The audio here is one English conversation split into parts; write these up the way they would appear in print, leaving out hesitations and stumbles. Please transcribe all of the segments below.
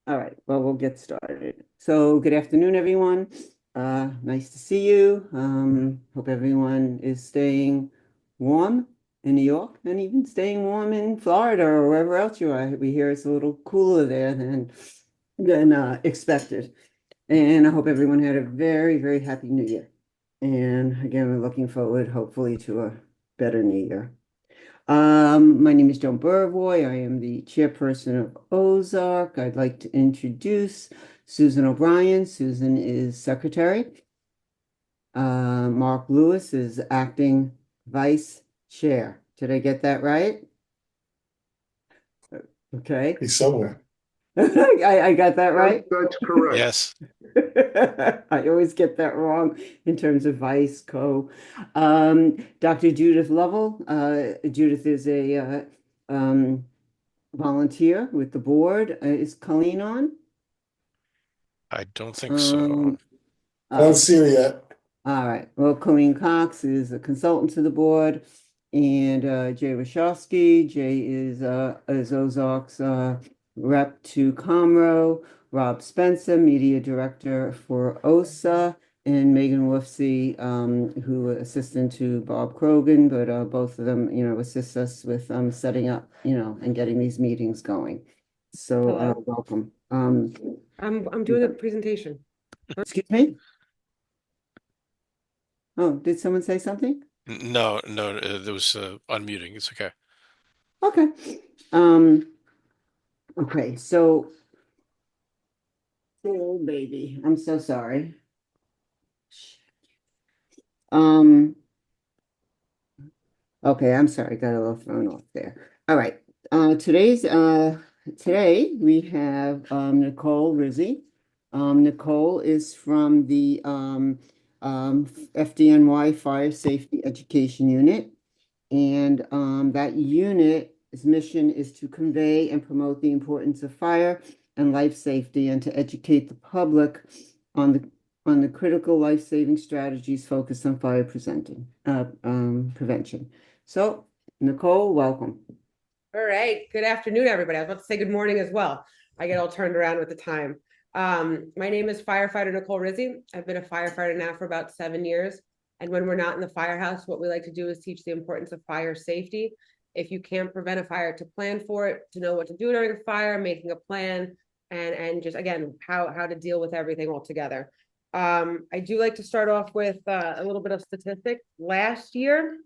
All right, well, we'll get started. So good afternoon, everyone. Nice to see you. Hope everyone is staying warm in New York and even staying warm in Florida or wherever else you are. We hear it's a little cooler there than expected. And I hope everyone had a very, very happy New Year. And again, we're looking forward, hopefully, to a better New Year. My name is Joan Burvoy. I am the chairperson of OSARC. I'd like to introduce Susan O'Brien. Susan is secretary. Mark Lewis is acting vice chair. Did I get that right? Okay. He's somewhere. I got that right. That's correct. Yes, I always get that wrong in terms of vice co. Dr. Judith Lovell. Judith is a volunteer with the board. Is Colleen on? I don't think so. Um, I don't oh, see her yet. all right. Well, Colleen Cox is a consultant to the board, and Jay Wachowski. Jay is Ozark's rep to Comro. Rob Spencer, media director for OSA, and Megan Wolfsey, who assistant to Bob Krogan, but both of them, assist us with setting up, and getting these meetings going. So Hello. welcome. I'm doing a presentation. Excuse me? Oh, did someone say something? No, no, there was unmuting. It's okay. Okay. Um, okay, so oh baby, I'm so sorry. Um, okay, I'm sorry, got a little thrown off there. All right. Today we have Nicole Rizzi. Nicole is from the FDNY Fire Safety Education Unit. And that unit's mission is to convey and promote the importance of fire and life safety and to educate the public on the critical life-saving strategies focused on fire prevention. So, Nicole, welcome. All right. Good afternoon, everybody. I was about to say good morning as well. I get all turned around with the time. My name is Firefighter Nicole Rizzo. I've been a firefighter now for about 7 years. And when we're not in the firehouse, what we like to do is teach the importance of fire safety. If you can't prevent a fire, to plan for it, to know what to do during a fire, making a plan, and just again how to deal with everything all together. I do like to start off with a little bit of statistics. Last year,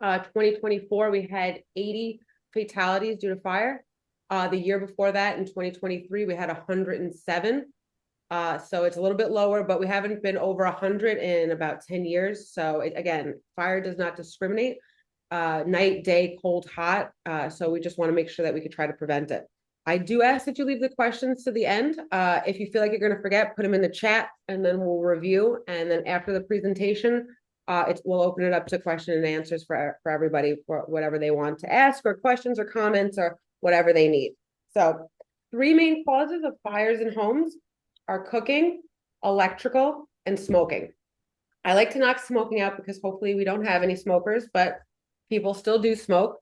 2024, we had 80 fatalities due to fire. The year before that, in 2023, we had 107. So it's a little bit lower, but we haven't been over 100 in about 10 years. So again, fire does not discriminate, night, day, cold, hot. So we just want to make sure that we could try to prevent it. I do ask that you leave the questions to the end. If you feel like you're going to forget, put them in the chat and then we'll review. And then after the presentation, we'll open it up to question and answers for everybody for whatever they want to ask or questions or comments or whatever they need. So 3 main causes of fires in homes are cooking, electrical, and smoking. I like to knock smoking out because hopefully we don't have any smokers, but people still do smoke.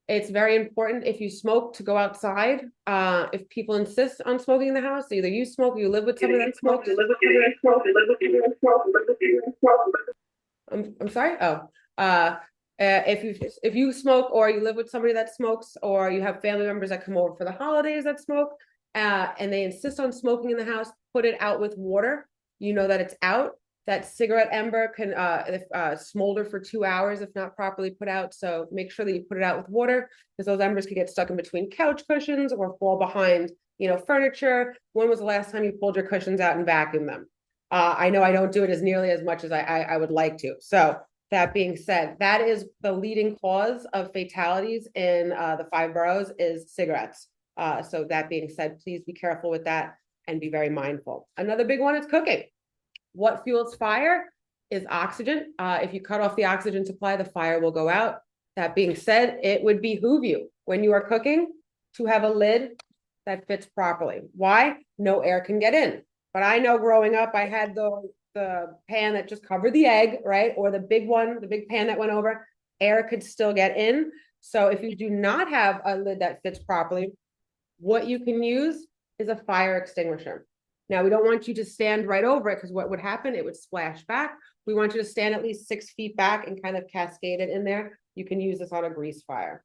It's very important if you smoke to go outside. If people insist on smoking in the house, either you smoke or you live with somebody that smokes. I'm sorry. Oh, if you smoke or you live with somebody that smokes or you have family members that come over for the holidays that smoke, and they insist on smoking in the house, put it out with water. You know that it's out. That cigarette ember can smolder for 2 hours if not properly put out. So make sure that you put it out with water because those embers could get stuck in between couch cushions or fall behind, furniture. When was the last time you pulled your cushions out and vacuumed them? I know I don't do it as nearly as much as I would like to. So that being said, that is the leading cause of fatalities in the 5 boroughs is cigarettes. So that being said, please be careful with that and be very mindful. Another big one is cooking. What fuels fire is oxygen. If you cut off the oxygen supply, the fire will go out. That being said, it would behoove you when you are cooking to have a lid that fits properly. Why? No air can get in. But I know growing up, I had the pan that just covered the egg, right? Or the big one, the big pan that went over, air could still get in. So if you do not have a lid that fits properly, what you can use is a fire extinguisher. Now, we don't want you to stand right over it because what would happen, it would splash back. We want you to stand at least 6 feet back and kind of cascade it in there. You can use this on a grease fire.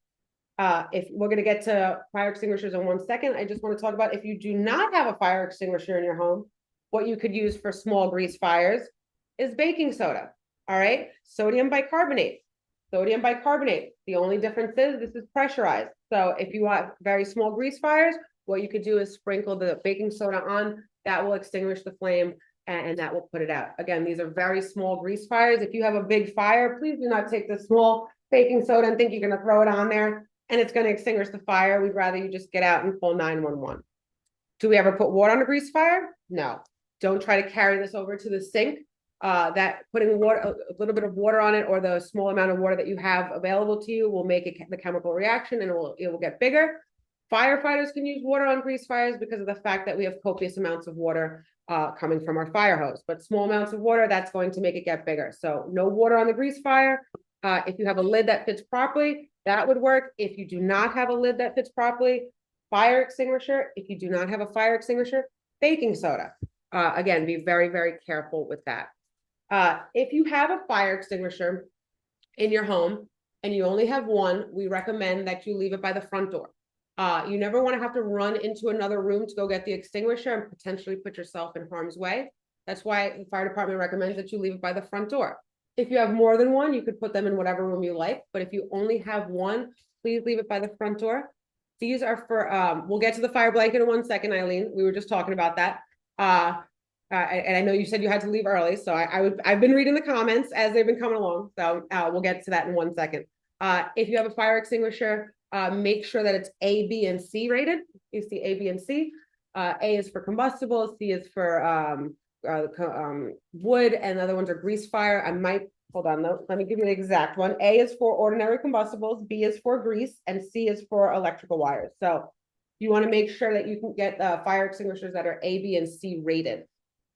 If we're going to get to fire extinguishers in 1 second, I just want to talk about if you do not have a fire extinguisher in your home, what you could use for small grease fires is baking soda. All right, sodium bicarbonate. Sodium bicarbonate. The only difference is this is pressurized. So if you want very small grease fires, what you could do is sprinkle the baking soda on. That will extinguish the flame and that will put it out. Again, these are very small grease fires. If you have a big fire, please do not take the small baking soda and think you're going to throw it on there and it's going to extinguish the fire. We'd rather you just get out and call 911. Do we ever put water on a grease fire? No. Don't try to carry this over to the sink. That putting water, a little bit of water on it or the small amount of water that you have available to you will make the chemical reaction and it will get bigger. Firefighters can use water on grease fires because of the fact that we have copious amounts of water coming from our fire hose, but small amounts of water, that's going to make it get bigger. So no water on the grease fire. If you have a lid that fits properly, that would work. If you do not have a lid that fits properly, fire extinguisher. If you do not have a fire extinguisher, baking soda. Again, be very, very careful with that. If you have a fire extinguisher in your home and you only have one, we recommend that you leave it by the front door. You never want to have to run into another room to go get the extinguisher and potentially put yourself in harm's way. That's why the fire department recommends that you leave it by the front door. If you have more than one, you could put them in whatever room you like. But if you only have one, please leave it by the front door. These are for, we'll get to the fire blanket in 1 second, Eileen. We were just talking about that. And I know you said you had to leave early. So I've been reading the comments as they've been coming along. So we'll get to that in 1 second. If you have a fire extinguisher, make sure that it's A, B, and C rated. You see A, B, and C. A is for combustible, C is for wood, and the other ones are grease fire. I might, hold on though, let me give you the exact one. A is for ordinary combustibles, B is for grease, and C is for electrical wires. So you want to make sure that you can get fire extinguishers that are A, B, and C rated.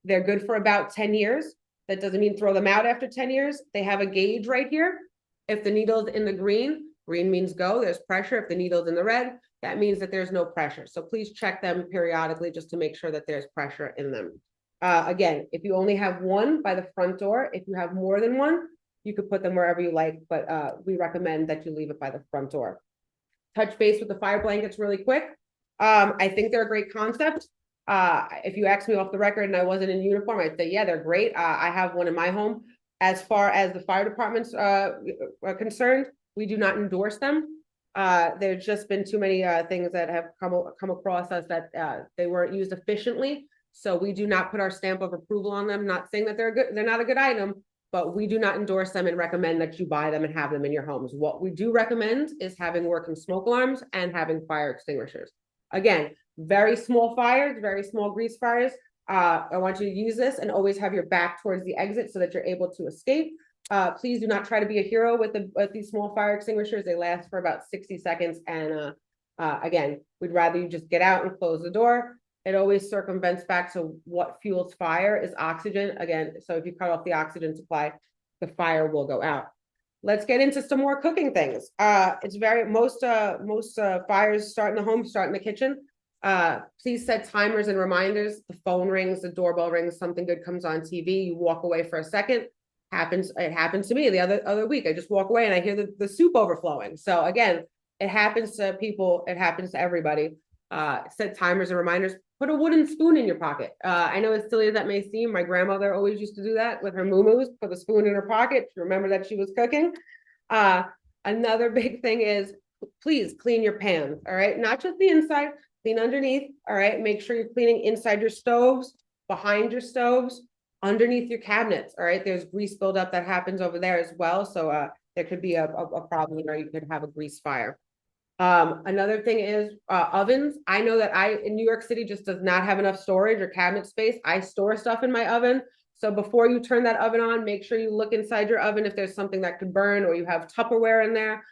They're good for about 10 years. That doesn't mean throw them out after 10 years. They have a gauge right here. If the needle's in the green means go, there's pressure. If the needle's in the red, that means that there's no pressure. So please check them periodically just to make sure that there's pressure in them. Again, if you only have one, by the front door. If you have more than one, you could put them wherever you like, but we recommend that you leave it by the front door. Touch base with the fire blankets really quick. I think they're a great concept. If you asked me off the record and I wasn't in uniform, I'd say, yeah, they're great. I have one in my home. As far as the fire departments are concerned, we do not endorse them. There's just been too many things that have come across us that they weren't used efficiently. So we do not put our stamp of approval on them. Not saying that they're not a good item, but we do not endorse them and recommend that you buy them and have them in your homes. What we do recommend is having working smoke alarms and having fire extinguishers. Again, very small fires, very small grease fires. I want you to use this and always have your back towards the exit so that you're able to escape. Please do not try to be a hero with these small fire extinguishers. They last for about 60 seconds. And again, we'd rather you just get out and close the door. It always circumvents back to what fuels fire is oxygen. Again, so if you cut off the oxygen supply, the fire will go out. Let's get into some more cooking things. It's most fires start in the home, start in the kitchen. Please set timers and reminders. The phone rings, the doorbell rings, something good comes on TV. You walk away for a second. It happened to me the other week. I just walk away and I hear the soup overflowing. So again, it happens to people. It happens to everybody. Set timers and reminders. Put a wooden spoon in your pocket. I know as silly as that may seem, my grandmother always used to do that with her moo-moos, put a spoon in her pocket to remember that she was cooking. Another big thing is please clean your pans, all right? Not just the inside, clean underneath, all right? Make sure you're cleaning inside your stoves, behind your stoves, underneath your cabinets, all right? There's grease buildup that happens over there as well. So there could be a problem or you could have a grease fire. Another thing is ovens. I know that in New York City just does not have enough storage or cabinet space. I store stuff in my oven. So before you turn that oven on, make sure you look inside your oven if there's something that could burn or you have Tupperware in there.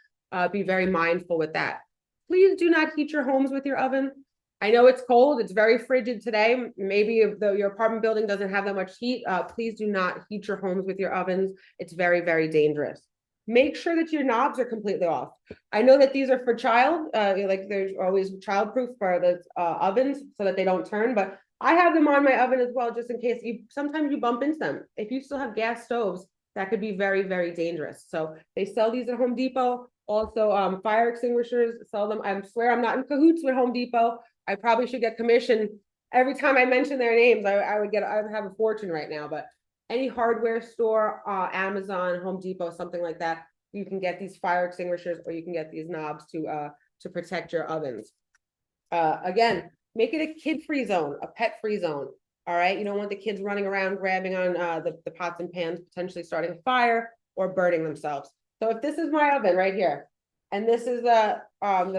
Be very mindful with that. Please do not heat your homes with your oven. I know it's cold. It's very frigid today. Maybe if your apartment building doesn't have that much heat, please do not heat your homes with your ovens. It's very, very dangerous. make sure that your knobs are completely off. I know that these are for child, like there's always childproof for the ovens so that they don't turn, but I have them on my oven as well, just in case sometimes you bump into them. If you still have gas stoves, that could be very, very dangerous. So they sell these at Home Depot. Also, fire extinguishers sell them. I swear I'm not in cahoots with Home Depot. I probably should get commission. Every time I mention their names, I would have a fortune right now, but any hardware store, Amazon, Home Depot, something like that, you can get these fire extinguishers or you can get these knobs to protect your ovens. Again, make it a kid-free zone, a pet-free zone. All right, you don't want the kids running around grabbing on the pots and pans, potentially starting a fire or burning themselves. So if this is my oven right here, and this is the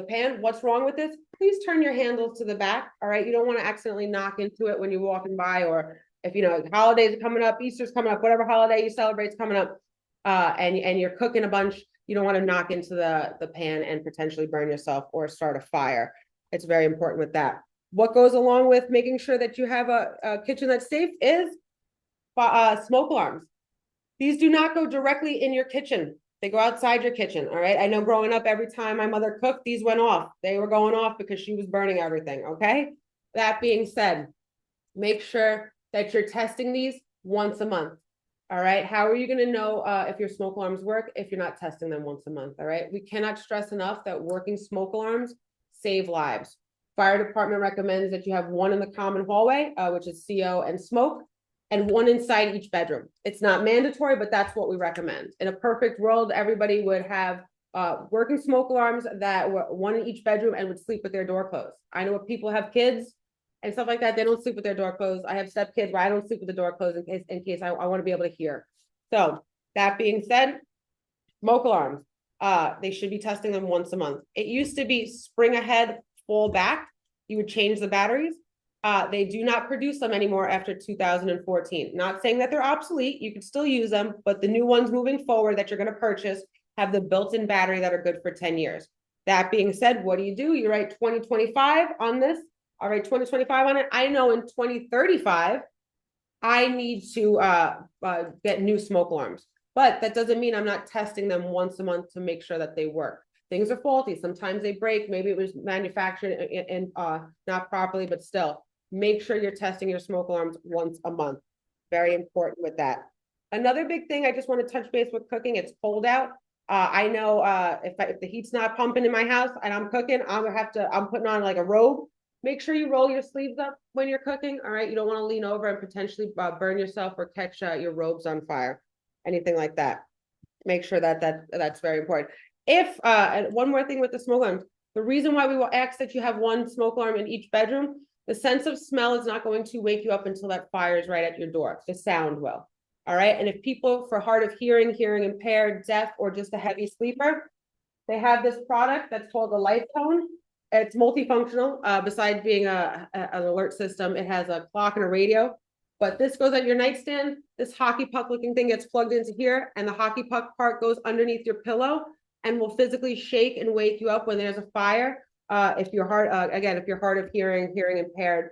pan, what's wrong with this? Please turn your handles to the back. All right, you don't want to accidentally knock into it when you're walking by, or if you know holidays are coming up, Easter's coming up, whatever holiday you celebrate's coming up, and you're cooking a bunch, you don't want to knock into the pan and potentially burn yourself or start a fire. It's very important with that. What goes along with making sure that you have a kitchen that's safe is smoke alarms. These do not go directly in your kitchen. They go outside your kitchen, all right? I know growing up, every time my mother cooked, these went off. They were going off because she was burning everything, okay? That being said, make sure that you're testing these once a month, all right? How are you gonna know if your smoke alarms work if you're not testing them once a month, all right? We cannot stress enough that working smoke alarms save lives. Fire department recommends that you have one in the common hallway, which is CO and smoke, and one inside each bedroom. It's not mandatory, but that's what we recommend. In a perfect world, everybody would have working smoke alarms that were one in each bedroom and would sleep with their door closed. I know if people have kids and stuff like that, they don't sleep with their door closed. I have stepkids where I don't sleep with the door closed in case I want to be able to hear. So that being said, smoke alarms, they should be testing them once a month. It used to be spring ahead, fall back. You would change the batteries. They do not produce them anymore after 2014. Not saying that they're obsolete, you can still use them, but the new ones moving forward that you're going to purchase have the built-in battery that are good for 10 years. That being said, what do? You write 2025 on this. I'll write 2025 on it. I know in 2035, I need to get new smoke alarms, but that doesn't mean I'm not testing them once a month to make sure that they work. Things are faulty. Sometimes they break. Maybe it was manufactured and not properly, but still, make sure you're testing your smoke alarms once a month. Very important with that. Another big thing I just want to touch base with cooking. It's cold out. I know if the heat's not pumping in my house and I'm cooking, I'm putting on like a robe. Make sure you roll your sleeves up when you're cooking. All right, you don't want to lean over and potentially burn yourself or catch your robes on fire, anything like that. Make sure that's very important. And one more thing with the smoke alarms, the reason why we will ask that you have one smoke alarm in each bedroom, the sense of smell is not going to wake you up until that fire is right at your door. The sound will. All right. And if people for hard of hearing, hearing impaired, deaf, or just a heavy sleeper, they have this product that's called a life tone. It's multifunctional. Besides being an alert system, it has a clock and a radio. But this goes at your nightstand. This hockey puck looking thing gets plugged into here, and the hockey puck part goes underneath your pillow and will physically shake and wake you up when there's a fire. If you're hard of hearing, hearing impaired,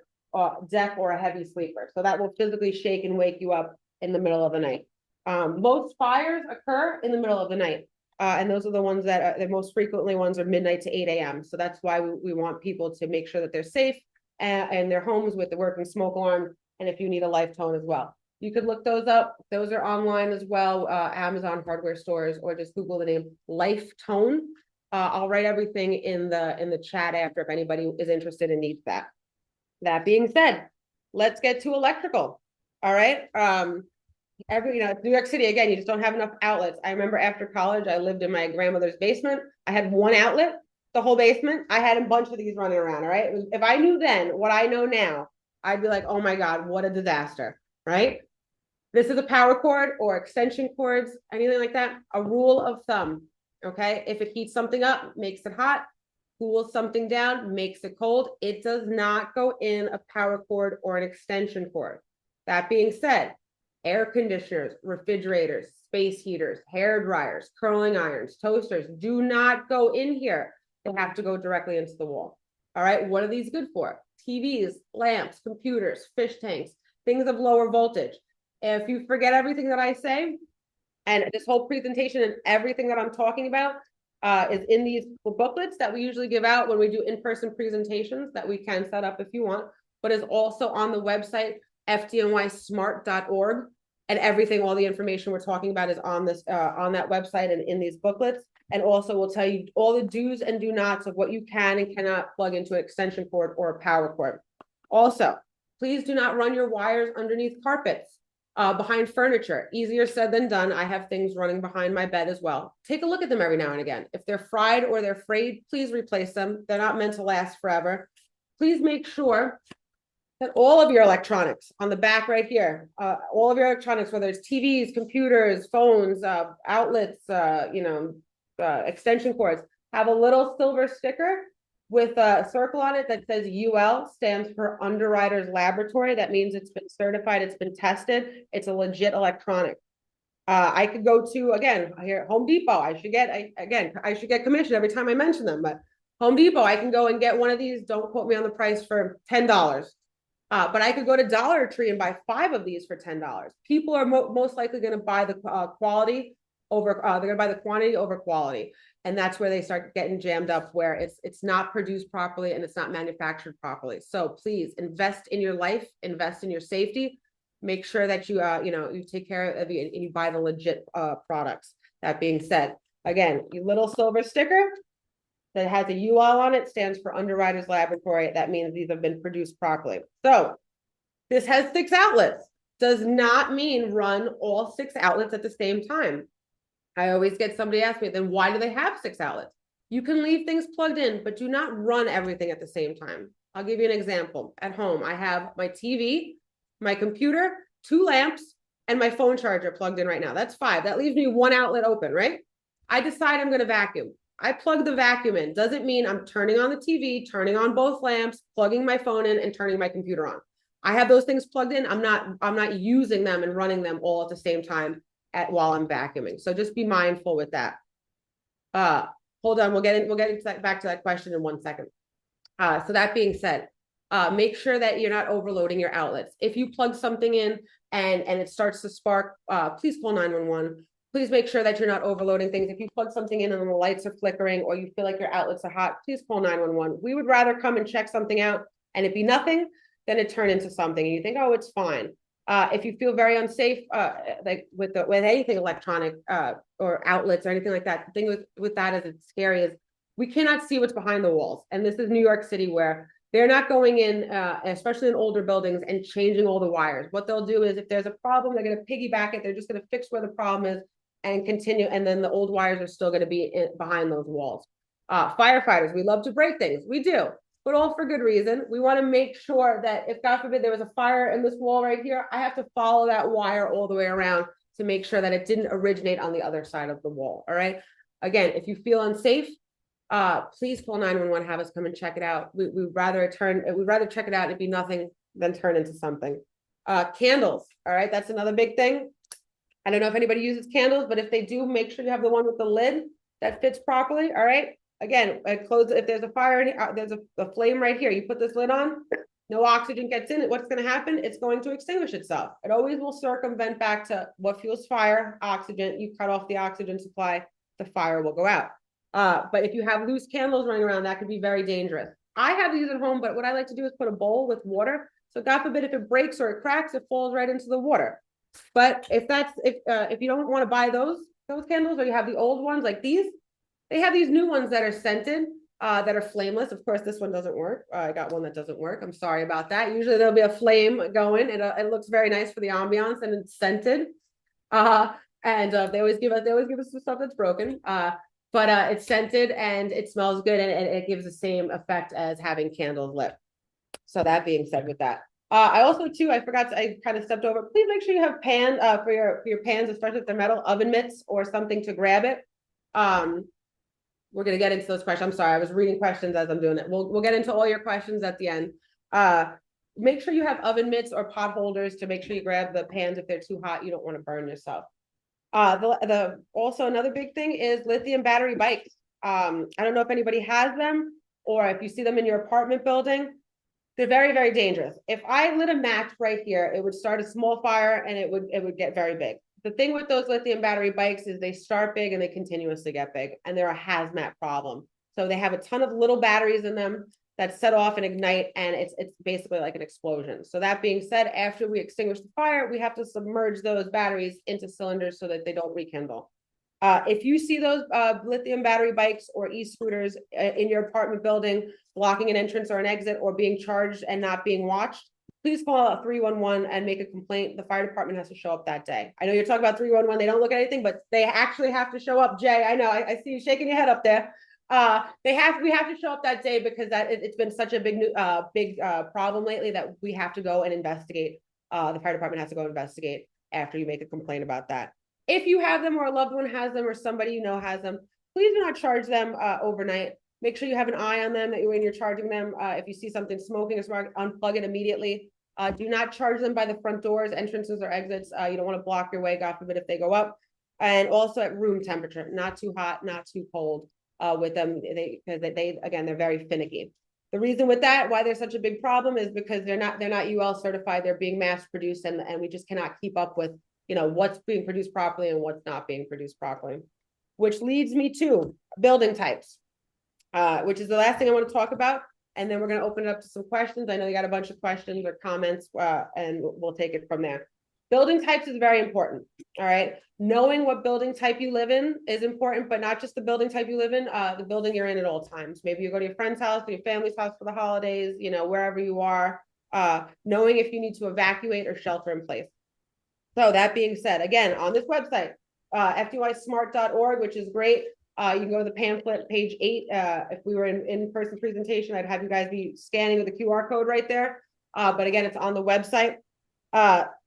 deaf, or a heavy sleeper. So that will physically shake and wake you up in the middle of the night. Most fires occur in the middle of the night. And those are the ones that the most frequently ones are midnight to 8 a.m. So that's why we want people to make sure that they're safe and their homes with the working smoke alarm. And if you need a life tone as well, you could look those up. Those are online as well, Amazon hardware stores, or just Google the name Life Tone. I'll write everything in the chat after if anybody is interested and needs that. That being said, let's get to electrical. All right. New York City, again, you just don't have enough outlets. I remember after college, I lived in my grandmother's basement. I had one outlet, the whole basement. I had a bunch of these running around. All right. If I knew then what I know now, I'd be like, oh my God, what a disaster. Right. This is a power cord or extension cords, anything like that. A rule of thumb. Okay. If it heats something up, makes it hot, cools something down, makes it cold, it does not go in a power cord or an extension cord. That being said, air conditioners, refrigerators, space heaters, hair dryers, curling irons, toasters do not go in here. They have to go directly into the wall. All right. What are these good for? TVs, lamps, computers, fish tanks, things of lower voltage. If you forget everything that I say And this whole presentation and everything that I'm talking about is in these booklets that we usually give out when we do in-person presentations that we can set up if you want, but is also on the website, fdnysmart.org. And everything, all the information we're talking about is on this, on that website and in these booklets. And also we'll tell you all the do's and do nots of what you can and cannot plug into an extension cord or a power cord. Also, please do not run your wires underneath carpets, behind furniture. Easier said than done. I have things running behind my bed as well. Take a look at them every now and again. If they're fried or they're frayed, please replace them. They're not meant to last forever. Please make sure that all of your electronics on the back right here, all of your electronics, whether it's TVs, computers, phones, outlets, extension cords, have a little silver sticker with a circle on it that says UL, stands for Underwriters Laboratory. That means it's been certified, it's been tested, it's a legit electronic. I could go to, again, here, Home Depot. I should get commission every time I mention them, but Home Depot, I can go and get one of these. Don't quote me on the price, for $10. But I could go to Dollar Tree and buy 5 of these for $10. People are most likely going to buy the quality over, they're going to buy the quantity over quality. And that's where they start getting jammed up, where it's not produced properly and it's not manufactured properly. So please invest in your life, invest in your safety, make sure that you, you take care of you and you buy the legit products. That being said, again, your little silver sticker that has a UL on it stands for Underwriters Laboratory. That means these have been produced properly. So this has 6 outlets. Does not mean run all 6 outlets at the same time. I always get somebody ask me, then why do they have 6 outlets? You can leave things plugged in, but do not run everything at the same time. I'll give you an example. At home, I have my TV, my computer, 2 lamps, and my phone charger plugged in right now. That's 5. That leaves me 1 outlet open, right? I decide I'm going to vacuum. I plug the vacuum in. Doesn't mean I'm turning on the TV, turning on both lamps, plugging my phone in, and turning my computer on. I have those things plugged in. I'm not using them and running them all at the same time while I'm vacuuming. So just be mindful with that. Hold on, we'll get into that, back to that question in 1 second. So that being said, make sure that you're not overloading your outlets. If you plug something in and it starts to spark, please call 911. Please make sure that you're not overloading things. If you plug something in and the lights are flickering or you feel like your outlets are hot, please call 911. We would rather come and check something out and it be nothing than it turn into something and you think, oh, it's fine. If you feel very unsafe, like with anything electronic or outlets or anything like that, the thing with that is it's scary is we cannot see what's behind the walls. And this is New York City where they're not going in, especially in older buildings, and changing all the wires. What they'll do is if there's a problem, they're going to piggyback it. They're just going to fix where the problem is and continue. And then the old wires are still going to be behind those walls. Firefighters, we love to break things. We do, but all for good reason. We want to make sure that if God forbid there was a fire in this wall right here, I have to follow that wire all the way around to make sure that it didn't originate on the other side of the wall. All right. Again, if you feel unsafe, please call 911, have us come and check it out. We'd rather check it out and it be nothing than turn into something. Candles. All right. That's another big thing. I don't know if anybody uses candles, but if they do, make sure you have the one with the lid that fits properly. All right. Again, if there's a fire, there's a flame right here. You put this lid on, no oxygen gets in it. What's going to happen? It's going to extinguish itself. It always will circumvent back to what fuels fire, oxygen. You cut off the oxygen supply, the fire will go out. But if you have loose candles running around, that could be very dangerous. I have these at home, but what I like to do is put a bowl with water. So God forbid, if it breaks or it cracks, it falls right into the water. But if you don't want to buy those candles, or you have the old ones like these, they have these new ones that are scented, that are flameless. Of course, this one doesn't work. I got one that doesn't work. I'm sorry about that. Usually there'll be a flame going. It looks very nice for the ambiance and it's scented. They always give us the stuff that's broken. But it's scented and it smells good and it gives the same effect as having candles lit. So that being said with that. I also too, I kind of stepped over. Please make sure you have pan for your pans, especially if they're metal, oven mitts or something to grab it. We're gonna get into those questions. I'm sorry, I was reading questions as I'm doing it. We'll get into all your questions at the end. Make sure you have oven mitts or pot holders to make sure you grab the pans if they're too hot. You don't want to burn yourself. Also another big thing is lithium battery bikes. I don't know if anybody has them or if you see them in your apartment building. They're very, very dangerous. If I lit a match right here, it would start a small fire and it would get very big. the thing with those lithium battery bikes is they start big and they continuously get big, and they're a hazmat problem. So they have a ton of little batteries in them that set off and ignite, and it's basically like an explosion. So that being said, after we extinguish the fire, we have to submerge those batteries into cylinders so that they don't rekindle. If you see those lithium battery bikes or e-scooters in your apartment building blocking an entrance or an exit or being charged and not being watched, please call out 311 and make a complaint. The fire department has to show up that day. I know you're talking about 311, they don't look at anything, but they actually have to show up. Jay, I know, I see you shaking your head up there. We have to show up that day because it's been such a big problem lately that we have to go and investigate. The fire department has to go investigate after you make a complaint about that. If you have them or a loved one has them or somebody you know has them, please do not charge them overnight. Make sure you have an eye on them when you're charging them. If you see something smoking or smoke, unplug it immediately. Do not charge them by the front doors, entrances, or exits. You don't want to block your way, God forbid, if they go up. And also at room temperature, not too hot, not too cold with them. Again, they're very finicky. The reason with that, why there's such a big problem, is because they're not UL certified. They're being mass produced, and we just cannot keep up with what's being produced properly and what's not being produced properly. Which leads me to building types, which is the last thing I want to talk about. And then we're going to open it up to some questions. I know you got a bunch of questions or comments, and we'll take it from there. Building types is very important. All right. Knowing what building type you live in is important, but not just the building type you live in, the building you're in at all times. Maybe you go to your friend's house, or your family's house for the holidays, wherever you are, knowing if you need to evacuate or shelter in place. So that being said, again, on this website, FDNYSmart.org, which is great. You can go to the pamphlet, page 8. If we were in-person presentation, I'd have you guys be scanning with the QR code right there. But again, it's on the website.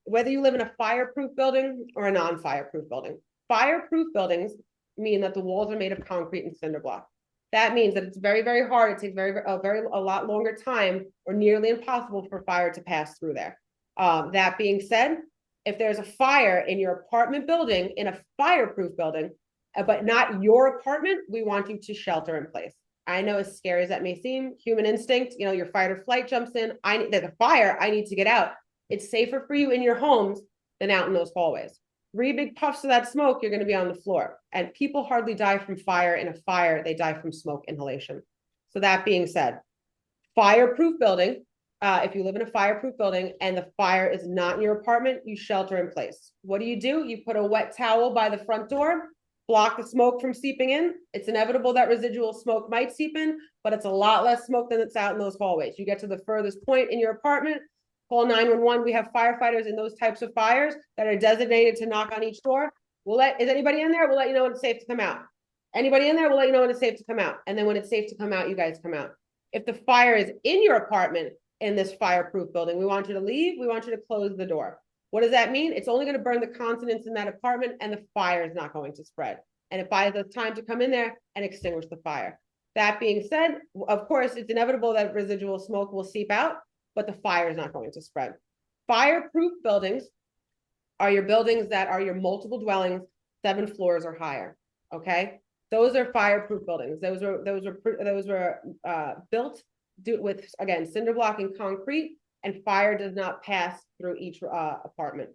Whether you live in a fireproof building or a non-fireproof building. Fireproof buildings mean that the walls are made of concrete and cinder block. That means that it's very, very hard. It takes a lot longer time, or nearly impossible, for fire to pass through there. That being said, if there's a fire in your apartment building, in a fireproof building, but not your apartment, we want you to shelter in place. I know, as scary as that may seem, human instinct, your fight or flight jumps in. There's a fire, I need to get out. It's safer for you in your homes than out in those hallways. 3 big puffs of that smoke, you're going to be on the floor. And people hardly die from fire in a fire, they die from smoke inhalation. So that being said, fireproof building, if you live in a fireproof building and the fire is not in your apartment, you shelter in place. What do? You put a wet towel by the front door, block the smoke from seeping in. It's inevitable that residual smoke might seep in, but it's a lot less smoke than it's out in those hallways. You get to the furthest point in your apartment, call 911. We have firefighters in those types of fires that are designated to knock on each door. Is anybody in there? We'll let you know when it's safe to come out. Anybody in there? We'll let you know when it's safe to come out. And then when it's safe to come out, you guys come out. If the fire is in your apartment in this fireproof building, we want you to leave. We want you to close the door. What does that mean? It's only going to burn the contents in that apartment, and the fire is not going to spread. And it buys us time to come in there and extinguish the fire. That being said, of course, it's inevitable that residual smoke will seep out, but the fire is not going to spread. Fireproof buildings are your buildings that are your multiple dwellings, 7 floors or higher. Okay, those are fireproof buildings. Those were built with, again, cinder block and concrete, and fire does not pass through each apartment.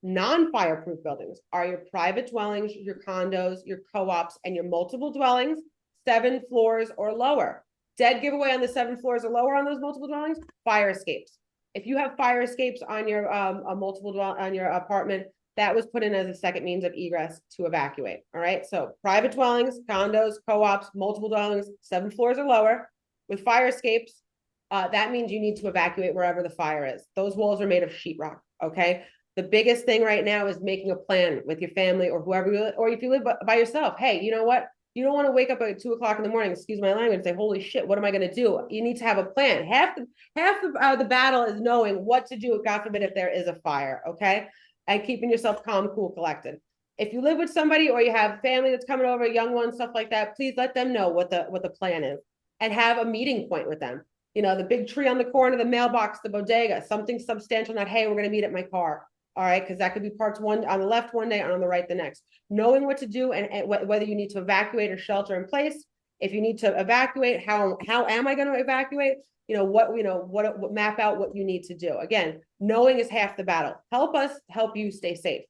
Non-fireproof buildings are your private dwellings, your condos, your co-ops, and your multiple dwellings, 7 floors or lower. Dead giveaway on the 7 floors or lower on those multiple dwellings, fire escapes. If you have fire escapes on your on your apartment, that was put in as a second means of egress to evacuate. All right. So private dwellings, condos, co-ops, multiple dwellings, 7 floors or lower with fire escapes. That means you need to evacuate wherever the fire is. Those walls are made of sheetrock. Okay. The biggest thing right now is making a plan with your family or whoever you live, or if you live by yourself. Hey, you know what? You don't want to wake up at 2 o'clock in the morning, excuse my language, and say, holy shit, what am I going to do? You need to have a plan. Half the battle is knowing what to do, God forbid, if there is a fire, okay? And keeping yourself calm, cool, collected. If you live with somebody or you have family that's coming over, young ones, stuff like that, please let them know what the plan is and have a meeting point with them. The big tree on the corner, the mailbox, the bodega, something substantial, not, hey, we're going to meet at my car. All right, because that could be parked on the left one day and on the right the next. Knowing what to do and whether you need to evacuate or shelter in place. If you need to evacuate, how am I going to evacuate? What map out what you need to do. Again, knowing is half the battle. Help us help you stay safe.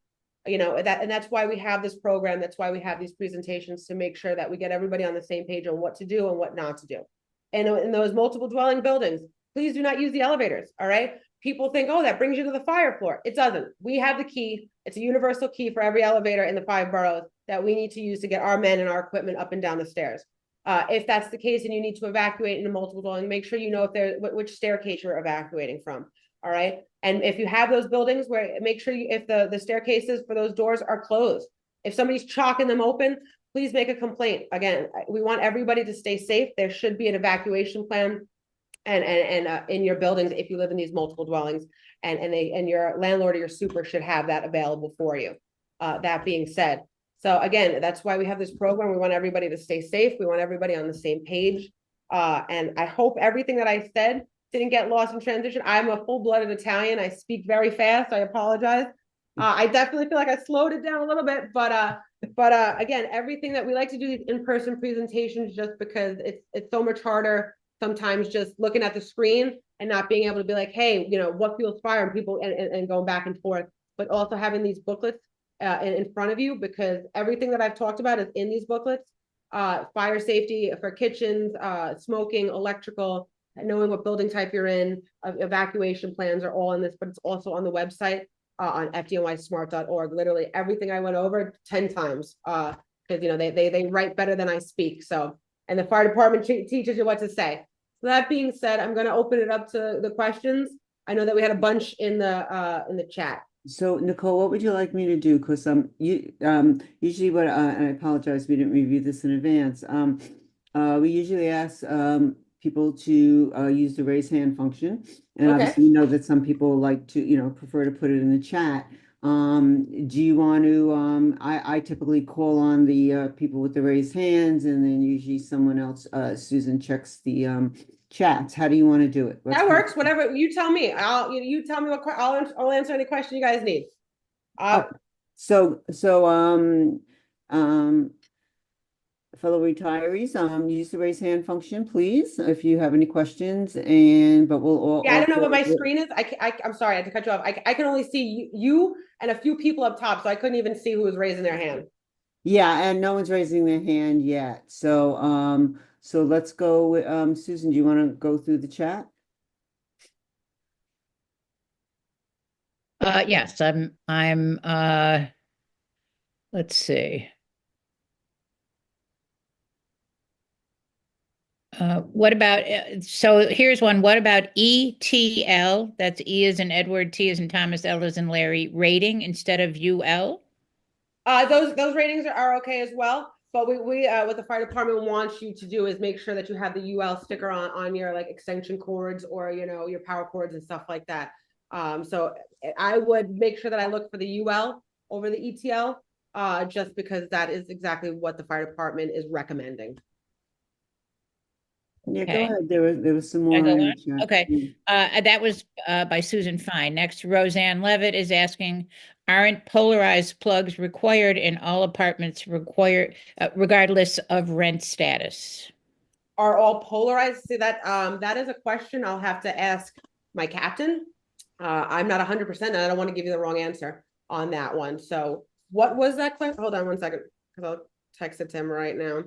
and that's why we have this program. That's why we have these presentations, to make sure that we get everybody on the same page on what to do and what not to do. And in those multiple dwelling buildings, please do not use the elevators. All right. People think, oh, that brings you to the fire floor. It doesn't. We have the key. It's a universal key for every elevator in the 5 boroughs that we need to use to get our men and our equipment up and down the stairs. If that's the case and you need to evacuate in a multiple dwelling, make sure you know if there's which staircase you're evacuating from. All right. And if you have those buildings, where make sure if the staircases for those doors are closed. If somebody's chalking them open, please make a complaint. Again, we want everybody to stay safe. There should be an evacuation plan and in your buildings if you live in these multiple dwellings, and your landlord or your super should have that available for you. That being said, so again, that's why we have this program. We want everybody to stay safe. We want everybody on the same page. And I hope everything that I said didn't get lost in transition. I'm a full-blooded Italian. I speak very fast. I apologize. I definitely feel like I slowed it down a little bit, but again, everything that we like to do these in-person presentations, just because it's so much harder sometimes just looking at the screen and not being able to be like, hey, what fuels fire, and people and going back and forth, but also having these booklets in front of you, because everything that I've talked about is in these booklets. Fire safety for kitchens, smoking, electrical, knowing what building type you're in, evacuation plans are all in this, but it's also on the website on fdnysmart.org. Literally everything I went over 10 times because they write better than I speak. So, and the fire department teaches you what to say. So that being said, I'm going to open it up to the questions. I know that we had a bunch in the chat. So Nicole, what would you like me to do? Because usually what and I apologize, we didn't review this in advance. We usually ask people to use the raise hand function, and obviously we know that some people like to prefer to put it in the chat. Do you want to? I typically call on the people with the raised hands, and then usually someone else, Susan, checks the chats. How do you want to do it? That works. Whatever you tell me. You tell me I'll answer any question you guys need. Fellow retirees, use the raise hand function, please, if you have any questions. But we'll all. Yeah, I don't know what my screen is. I'm sorry, I had to cut you off. I can only see you and a few people up top, so I couldn't even see who was raising their hand. Yeah, and no one's raising their hand yet. So let's go with Susan. Do you want to go through the chat? Yes, I'm let's see. What about, so here's one. What about ETL? That's E as in Edward, T as in Thomas, L as in Larry, rating instead of UL? Those ratings are okay as well. But we what the fire department wants you to do is make sure that you have the UL sticker on your like extension cords or your power cords and stuff like that. So I would make sure that I look for the UL over the ETL, just because that is exactly what the fire department is recommending. Yeah, okay. Go ahead. There was some more. Okay. That was by Susan Fine. Next, Roseanne Levitt is asking, aren't polarized plugs required in all apartments regardless of rent status? Are all polarized? See, that is a question I'll have to ask my captain. I'm not 100%, and I don't want to give you the wrong answer on that one. So what was that question? Hold on one second, because I'll text it to him right now.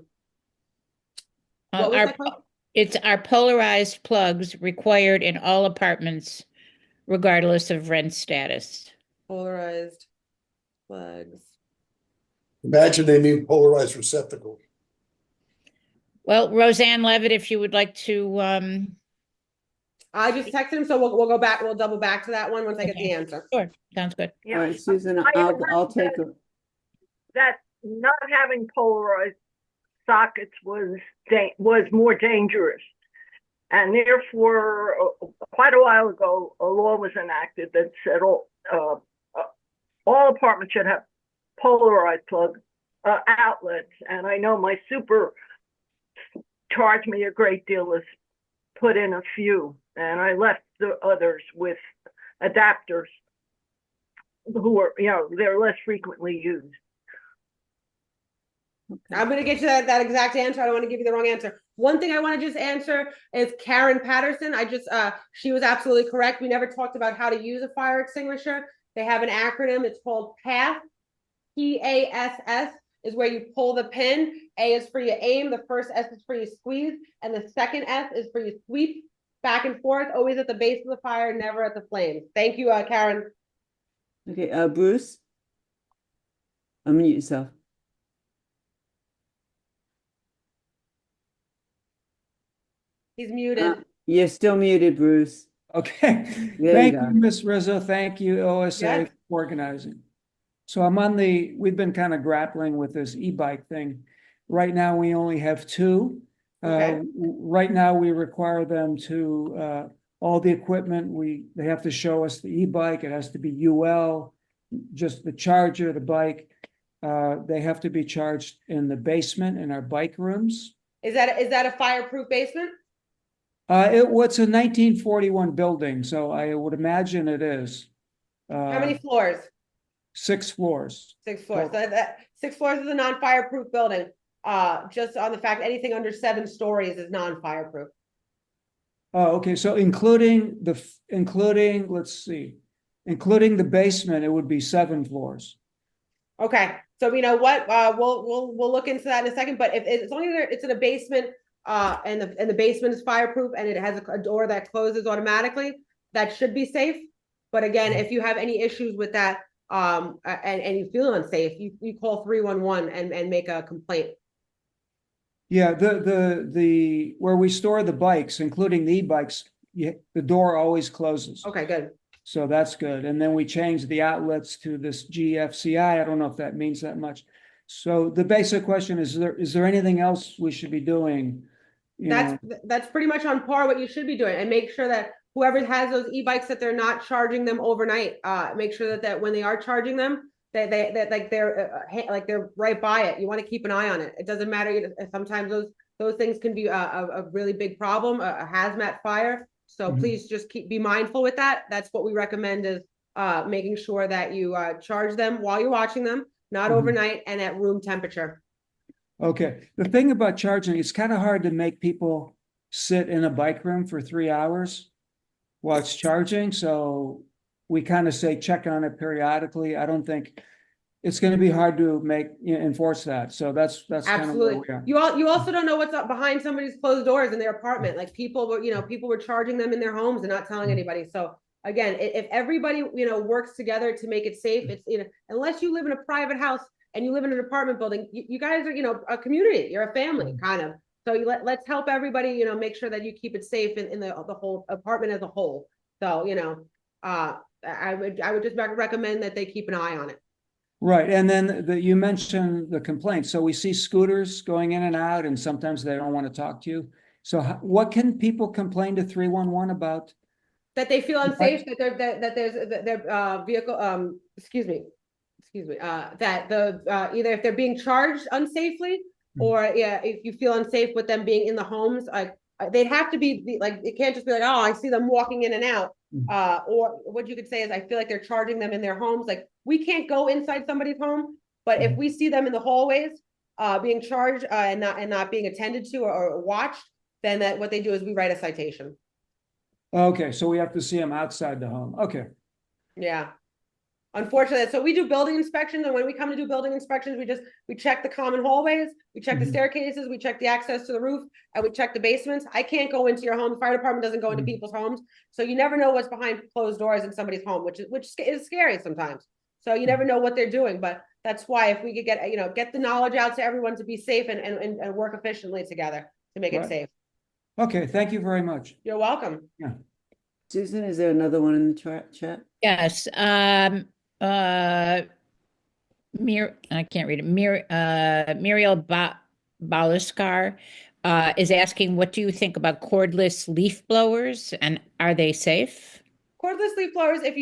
What was that question? It's are polarized plugs required in all apartments, regardless of rent status? Polarized plugs. Imagine they need polarized receptacles. Well, Roseanne Levitt, if you would like to. I just texted him, so we'll go back. We'll double back to that one once I get the answer. Sure, sounds good. Yeah. All right, Susan, I'll take it. That not having polarized sockets was more dangerous, and therefore quite a while ago a law was enacted that said all apartments should have polarized plug outlets. And I know my super charged me a great deal to put in a few, and I left the others with adapters who are, they're less frequently used. I'm going to get you that exact answer. I don't want to give you the wrong answer. One thing I want to just answer is Karen Patterson. She was absolutely correct. We never talked about how to use a fire extinguisher. They have an acronym. It's called PATH. PASS is where you pull the pin. A is for you aim. The first S is for you squeeze. And the second S is for you sweep back and forth, always at the base of the fire, never at the flames. Thank you, Karen. Okay, Bruce, unmute yourself. He's muted. You're still muted, Bruce. Okay, There thank you you, go. Ms. Rizzo. Thank you, OSA, Yes. for organizing. So we've been kind of grappling with this e-bike thing. Right now, we only have two. Okay. Right now, we require them to, all the equipment, they have to show us the e-bike. It has to be UL, just the charger, the bike. They have to be charged in the basement in our bike rooms. Is that a fireproof basement? It's a 1941 building, so I would imagine it is. How many floors? 6 floors. 6 floors. So that 6 floors is a non-fireproof building. Just on the fact anything under 7 stories is non-fireproof. Oh, okay. So including let's see, including the basement, it would be 7 floors. Okay, so you know what? We'll look into that in a second. But if as long as it's in a basement, and the basement is fireproof and it has a door that closes automatically, that should be safe. But again, if you have any issues with that, and you feel unsafe, you call 311 and make a complaint. Yeah, the where we store the bikes, including the e-bikes, the door always closes. Okay, good. So that's good. And then we changed the outlets to this GFCI. I don't know if that means that much. So the basic question is there anything else we should be doing? That's pretty much on par what you should be doing, and make sure that whoever has those e-bikes that they're not charging them overnight. Make sure that when they are charging them, that they're right by it. You want to keep an eye on it. It doesn't matter. Sometimes those things can be a really big problem, a hazmat fire. So please just be mindful with that. That's what we recommend, is making sure that you charge them while you're watching them, not overnight, and at room temperature. Okay. The thing about charging, it's kind of hard to make people sit in a bike room for 3 hours while it's charging. So we kind of say check on it periodically. I don't think it's going to be hard to enforce that. So that's Absolutely. kind of where we are. You also don't know what's up behind somebody's closed doors in their apartment. Like people were charging them in their homes and not telling anybody. So again, if everybody works together to make it safe, it's unless you live in a private house and you live in an apartment building, you guys are a community. You're a family, kind of. So let's help everybody make sure that you keep it safe in the whole apartment as a whole. So I would just recommend that they keep an eye on it. Right. And then you mentioned the complaints. So we see scooters going in and out, and sometimes they don't want to talk to you. So what can people complain to 311 about? That they feel unsafe, that their vehicle, that either if they're being charged unsafely, or if you feel unsafe with them being in the homes, they'd have to be like, it can't just be like, oh, I see them walking in and out. Or what you could say is, I feel like they're charging them in their homes. Like, we can't go inside somebody's home, but if we see them in the hallways being charged and not being attended to or watched, then what they do is we write a citation. Okay, so we have to see them outside the home. Okay. Yeah. Unfortunately, so we do building inspections, and when we come to do building inspections, we check the common hallways, we check the staircases, we check the access to the roof, and we check the basements. I can't go into your home. The fire department doesn't go into people's homes, so you never know what's behind closed doors in somebody's home, which is scary sometimes. So you never know what they're doing, but that's why if we could get the knowledge out to everyone to be safe and work efficiently together to make it safe. Okay, thank you very much. You're welcome. Yeah. Susan, is there another one in the chat? Yes. I can't read it. Muriel Baliskar is asking, what do you think about cordless leaf blowers, and are they safe? Cordless leaf blowers, if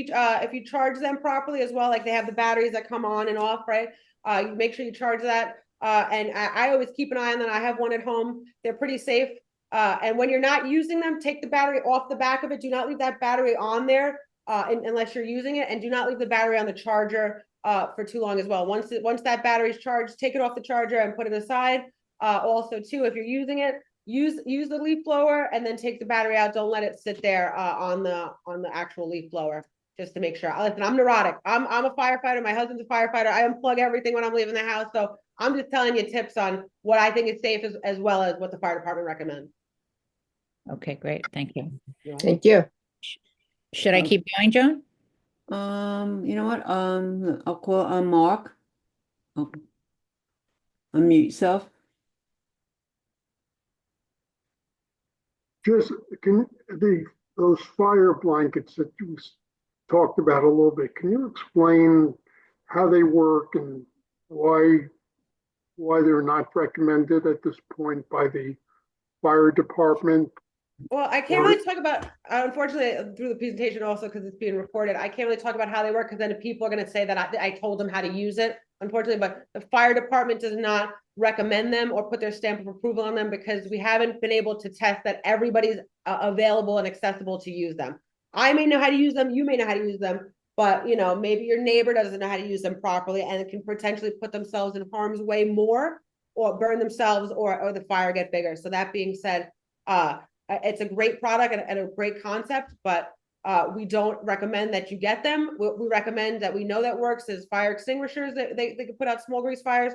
you charge them properly as well, like they have the batteries that come on and off, right? You make sure you charge that. And I always keep an eye on that. I have one at home. They're pretty safe. And when you're not using them, take the battery off the back of it. Do not leave that battery on there unless you're using it, and do not leave the battery on the charger for too long as well. Once that battery is charged, take it off the charger and put it aside. Also, too, if you're using it, use the leaf blower and then take the battery out. Don't let it sit there on the actual leaf blower. just to make sure. Listen, I'm neurotic. I'm a firefighter. My husband's a firefighter. I unplug everything when I'm leaving the house. So I'm just telling you tips on what I think is safe as well as what the fire department recommends. Okay, great. Thank you. Thank you. Should I keep going, Joan? You know what? I'll call Mark. Oh, unmute yourself. Just those fire blankets that you talked about a little bit, can you explain how they work and why they're not recommended at this point by the fire department? Well, I can't really talk about, unfortunately, through the presentation also because it's being recorded, I can't really talk about how they work because then people are going to say that I told them how to use it, unfortunately, but the fire department does not recommend them or put their stamp of approval on them because we haven't been able to test that everybody's available and accessible to use them. I may know how to use them, you may know how to use them, but maybe your neighbor doesn't know how to use them properly and it can potentially put themselves in harm's way more or burn themselves or the fire get bigger. So that being said, it's a great product and a great concept, but we don't recommend that you get them. We recommend that we know that works is fire extinguishers. They can put out small grease fires,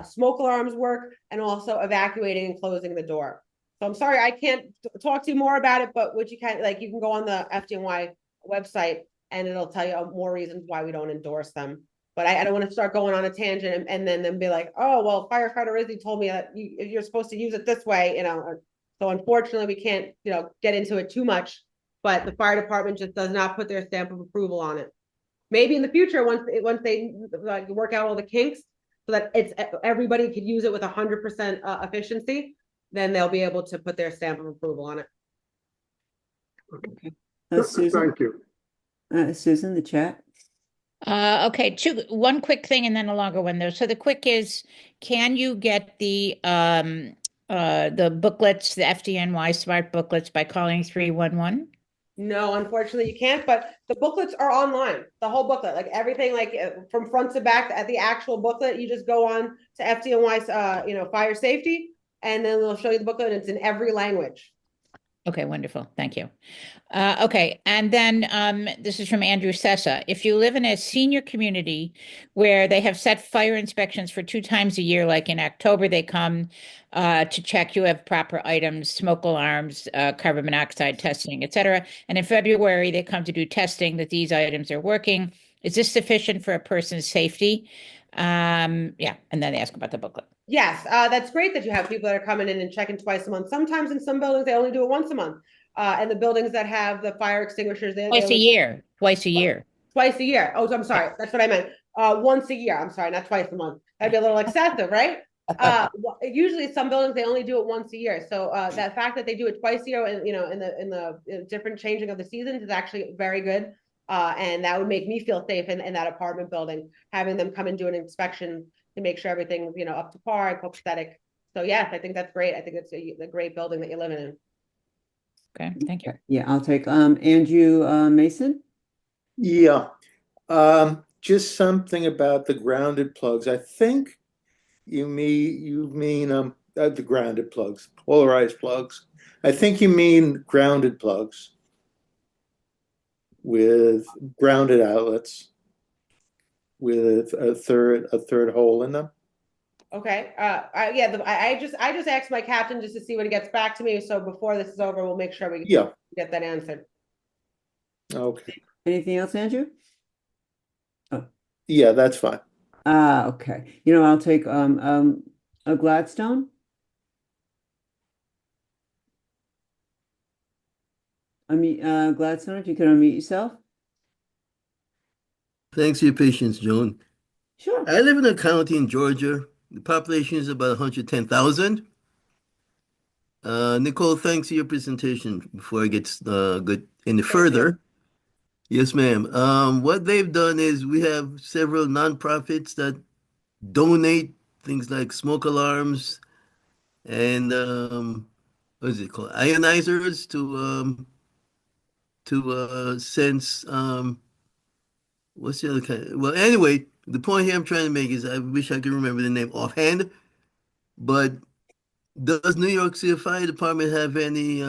smoke alarms work, and also evacuating and closing the door. So I'm sorry, I can't talk to you more about it, but what you can, you can go on the FDNY website and it'll tell you more reasons why we don't endorse them. But I don't want to start going on a tangent and then be like, oh, well, Firefighter Rizzo told me that you're supposed to use it this way, So unfortunately, we can't, get into it too much, but the fire department just does not put their stamp of approval on it. Maybe in the future, once they work out all the kinks so that everybody could use it with 100% efficiency, then they'll be able to put their stamp of approval on it. Okay. Susan. Thank you. Susan, the chat. Okay, one quick thing and then a longer one though. So the quick is, can you get the booklets, the FDNY smart booklets by calling 311? No, unfortunately you can't, but the booklets are online, the whole booklet, like everything, from front to back at the actual booklet, you just go on to FDNY's, fire safety, and then they'll show you the booklet and it's in every language. Okay, wonderful. Thank you. Okay, and then this is from Andrew Sessa. If you live in a senior community where they have set fire inspections for 2 times a year, like in October, they come to check you have proper items, smoke alarms, carbon monoxide testing, et cetera. And in February, they come to do testing that these items are working. Is this sufficient for a person's safety? Yeah, and then they ask about the booklet. Yes, that's great that you have people that are coming in and checking twice a month. Sometimes in some buildings, they only do it once a month. And the buildings that have the fire extinguishers, Twice a year. Twice a year. Twice a year. Oh, I'm sorry. That's what I meant. Once a year. I'm sorry, not twice a month. That'd be a little excessive, right? Usually some buildings, they only do it once a year. So that fact that they do it twice a year and in the different changing of the seasons is actually very good. And that would make me feel safe in that apartment building, having them come and do an inspection to make sure everything's, up to par, copacetic. So yes, I think that's great. I think it's a great building that you're living in. Okay, thank you. Yeah, I'll take Andrew Mason. Yeah, just something about the grounded plugs. I think you mean the grounded plugs, polarized plugs. I think you mean grounded plugs with grounded outlets with a third hole in them. Okay. I just asked my captain just to see when he gets back to me. So before this is over, we'll make sure we get that answered. Okay. Anything else, Andrew? Oh. Yeah, that's fine. Okay. I'll take a Gladstone. Gladstone, if you could unmute yourself. Thanks for your patience, Joan. Sure. I live in a county in Georgia. The population is about 110,000. Nicole, thanks for your presentation. Before I get any further, yes, ma'am. What they've done is we have several nonprofits that donate things like smoke alarms and what is it called? Ionizers to sense what's the other kind? Well, anyway, the point here I'm trying to make is I wish I could remember the name offhand, but does New York City Fire Department have any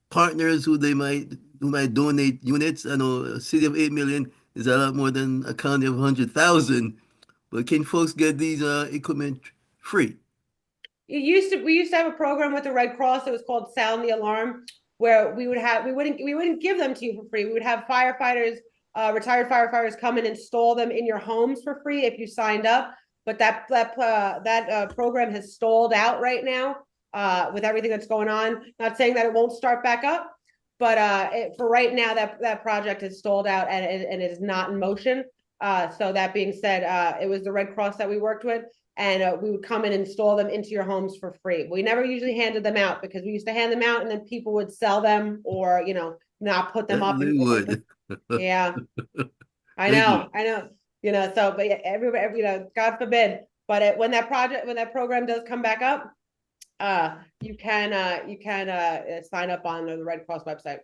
partners who they might who might donate units. I know a city of 8 million is a lot more than a county of 100,000. But can folks get these equipment free? We used to have a program with the Red Cross that was called Sound the Alarm, where we wouldn't give them to you for free. We would have firefighters, retired firefighters come and install them in your homes for free if you signed up. But that program has stalled out right now with everything that's going on. Not saying that it won't start back up, but for right now, that project is stalled out and it is not in motion. So that being said, it was the Red Cross that we worked with, and we would come and install them into your homes for free. We never usually handed them out because we used to hand them out and then people would sell them or, not put them up. They would. Yeah, I Thank know, you. so, but yeah, everybody, God forbid, but when that program does come back up, you can sign up on the Red Cross website.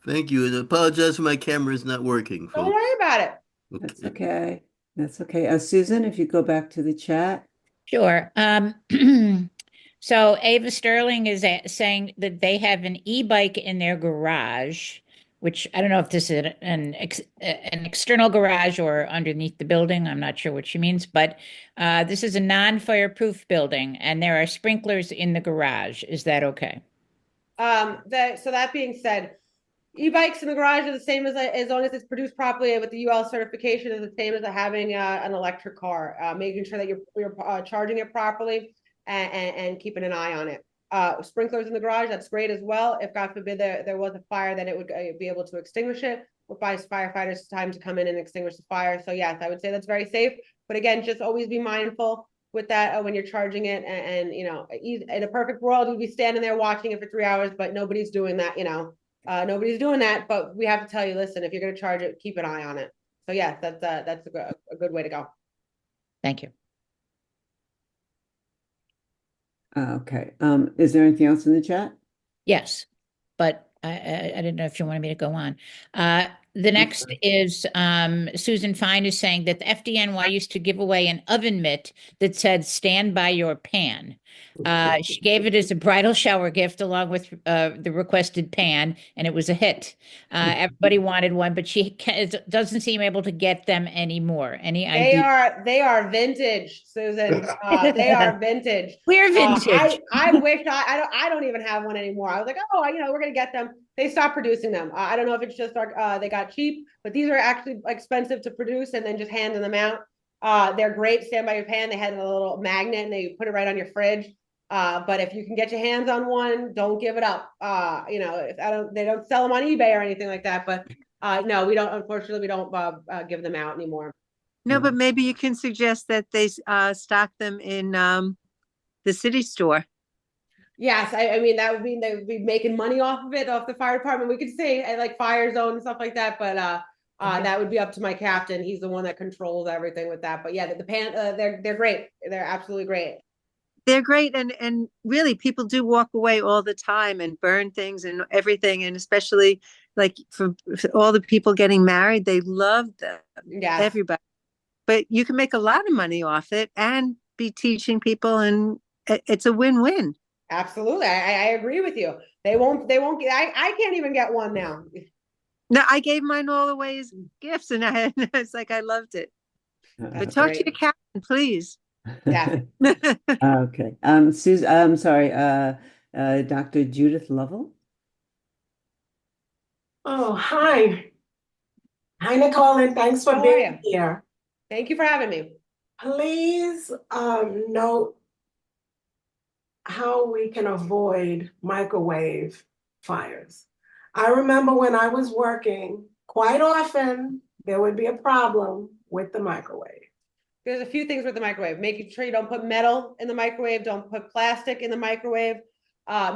Thank you. And I apologize for my camera is not working, Don't folks. worry about it. That's okay. That's okay. Susan, if you go back to the chat. Sure. So Ava Sterling is saying that they have an e-bike in their garage, which I don't know if this is an external garage or underneath the building. I'm not sure what she means, but this is a non-fireproof building and there are sprinklers in the garage. Is that okay? So that being said, e-bikes in the garage are the same as long as it's produced properly with the UL certification, is the same as having an electric car. Making sure that you're charging it properly and keeping an eye on it. Sprinklers in the garage, that's great as well. If God forbid there was a fire, then it would be able to extinguish it. It buys firefighters time to come in and extinguish the fire. So yes, I would say that's very safe. But again, just always be mindful with that when you're charging it. And in a perfect world, you'd be standing there watching it for 3 hours, but nobody's doing that. Nobody's doing that. But we have to tell you, listen, if you're going to charge it, keep an eye on it. So yes, that's a good way to go. Thank you. Okay. Is there anything else in the chat? Yes, but I didn't know if you wanted me to go on. The next is Susan Fine is saying that the FDNY used to give away an oven mitt that said "Stand by your pan." She gave it as a bridal shower gift along with the requested pan, and it was a hit. Everybody wanted one, but she doesn't seem able to get them anymore. Any idea? They are vintage, Susan. They are vintage. We're vintage. I wish I don't even have one anymore. I was like, oh, we're gonna get them. They stopped producing them. I don't know if it's just they got cheap, but these are actually expensive to produce and then just handing them out. They're great. Stand by your pan. They had a little magnet and they put it right on your fridge. But if you can get your hands on one, don't give it up. They don't sell them on eBay or anything like that. But no, we don't. Unfortunately, we don't give them out anymore. No, but maybe you can suggest that they stock them in the city store. Yes, I mean that would mean they would be making money off of it, off the fire department. We could say like fire zone and stuff like that, but that would be up to my captain. He's the one that controls everything with that. But yeah, the pan they're great. They're absolutely great. They're great, and really people do walk away all the time and burn things and everything, and especially like for all the people getting married, they love them. Yeah, everybody. But you can make a lot of money off it and be teaching people, and it's a win-win. Absolutely, I agree with you. They won't get. I can't even get one now. No, I gave mine all away as gifts, and it's like I loved it. But talk to your captain, please. Yeah. Okay. Susan, I'm sorry. Dr. Judith Lovell. Oh, hi. Hi, Nicole, and thanks for being here. Thank you for having me. Please note how we can avoid microwave fires. I remember when I was working, quite often there would be a problem with the microwave. There's a few things with the microwave. Making sure you don't put metal in the microwave, don't put plastic in the microwave.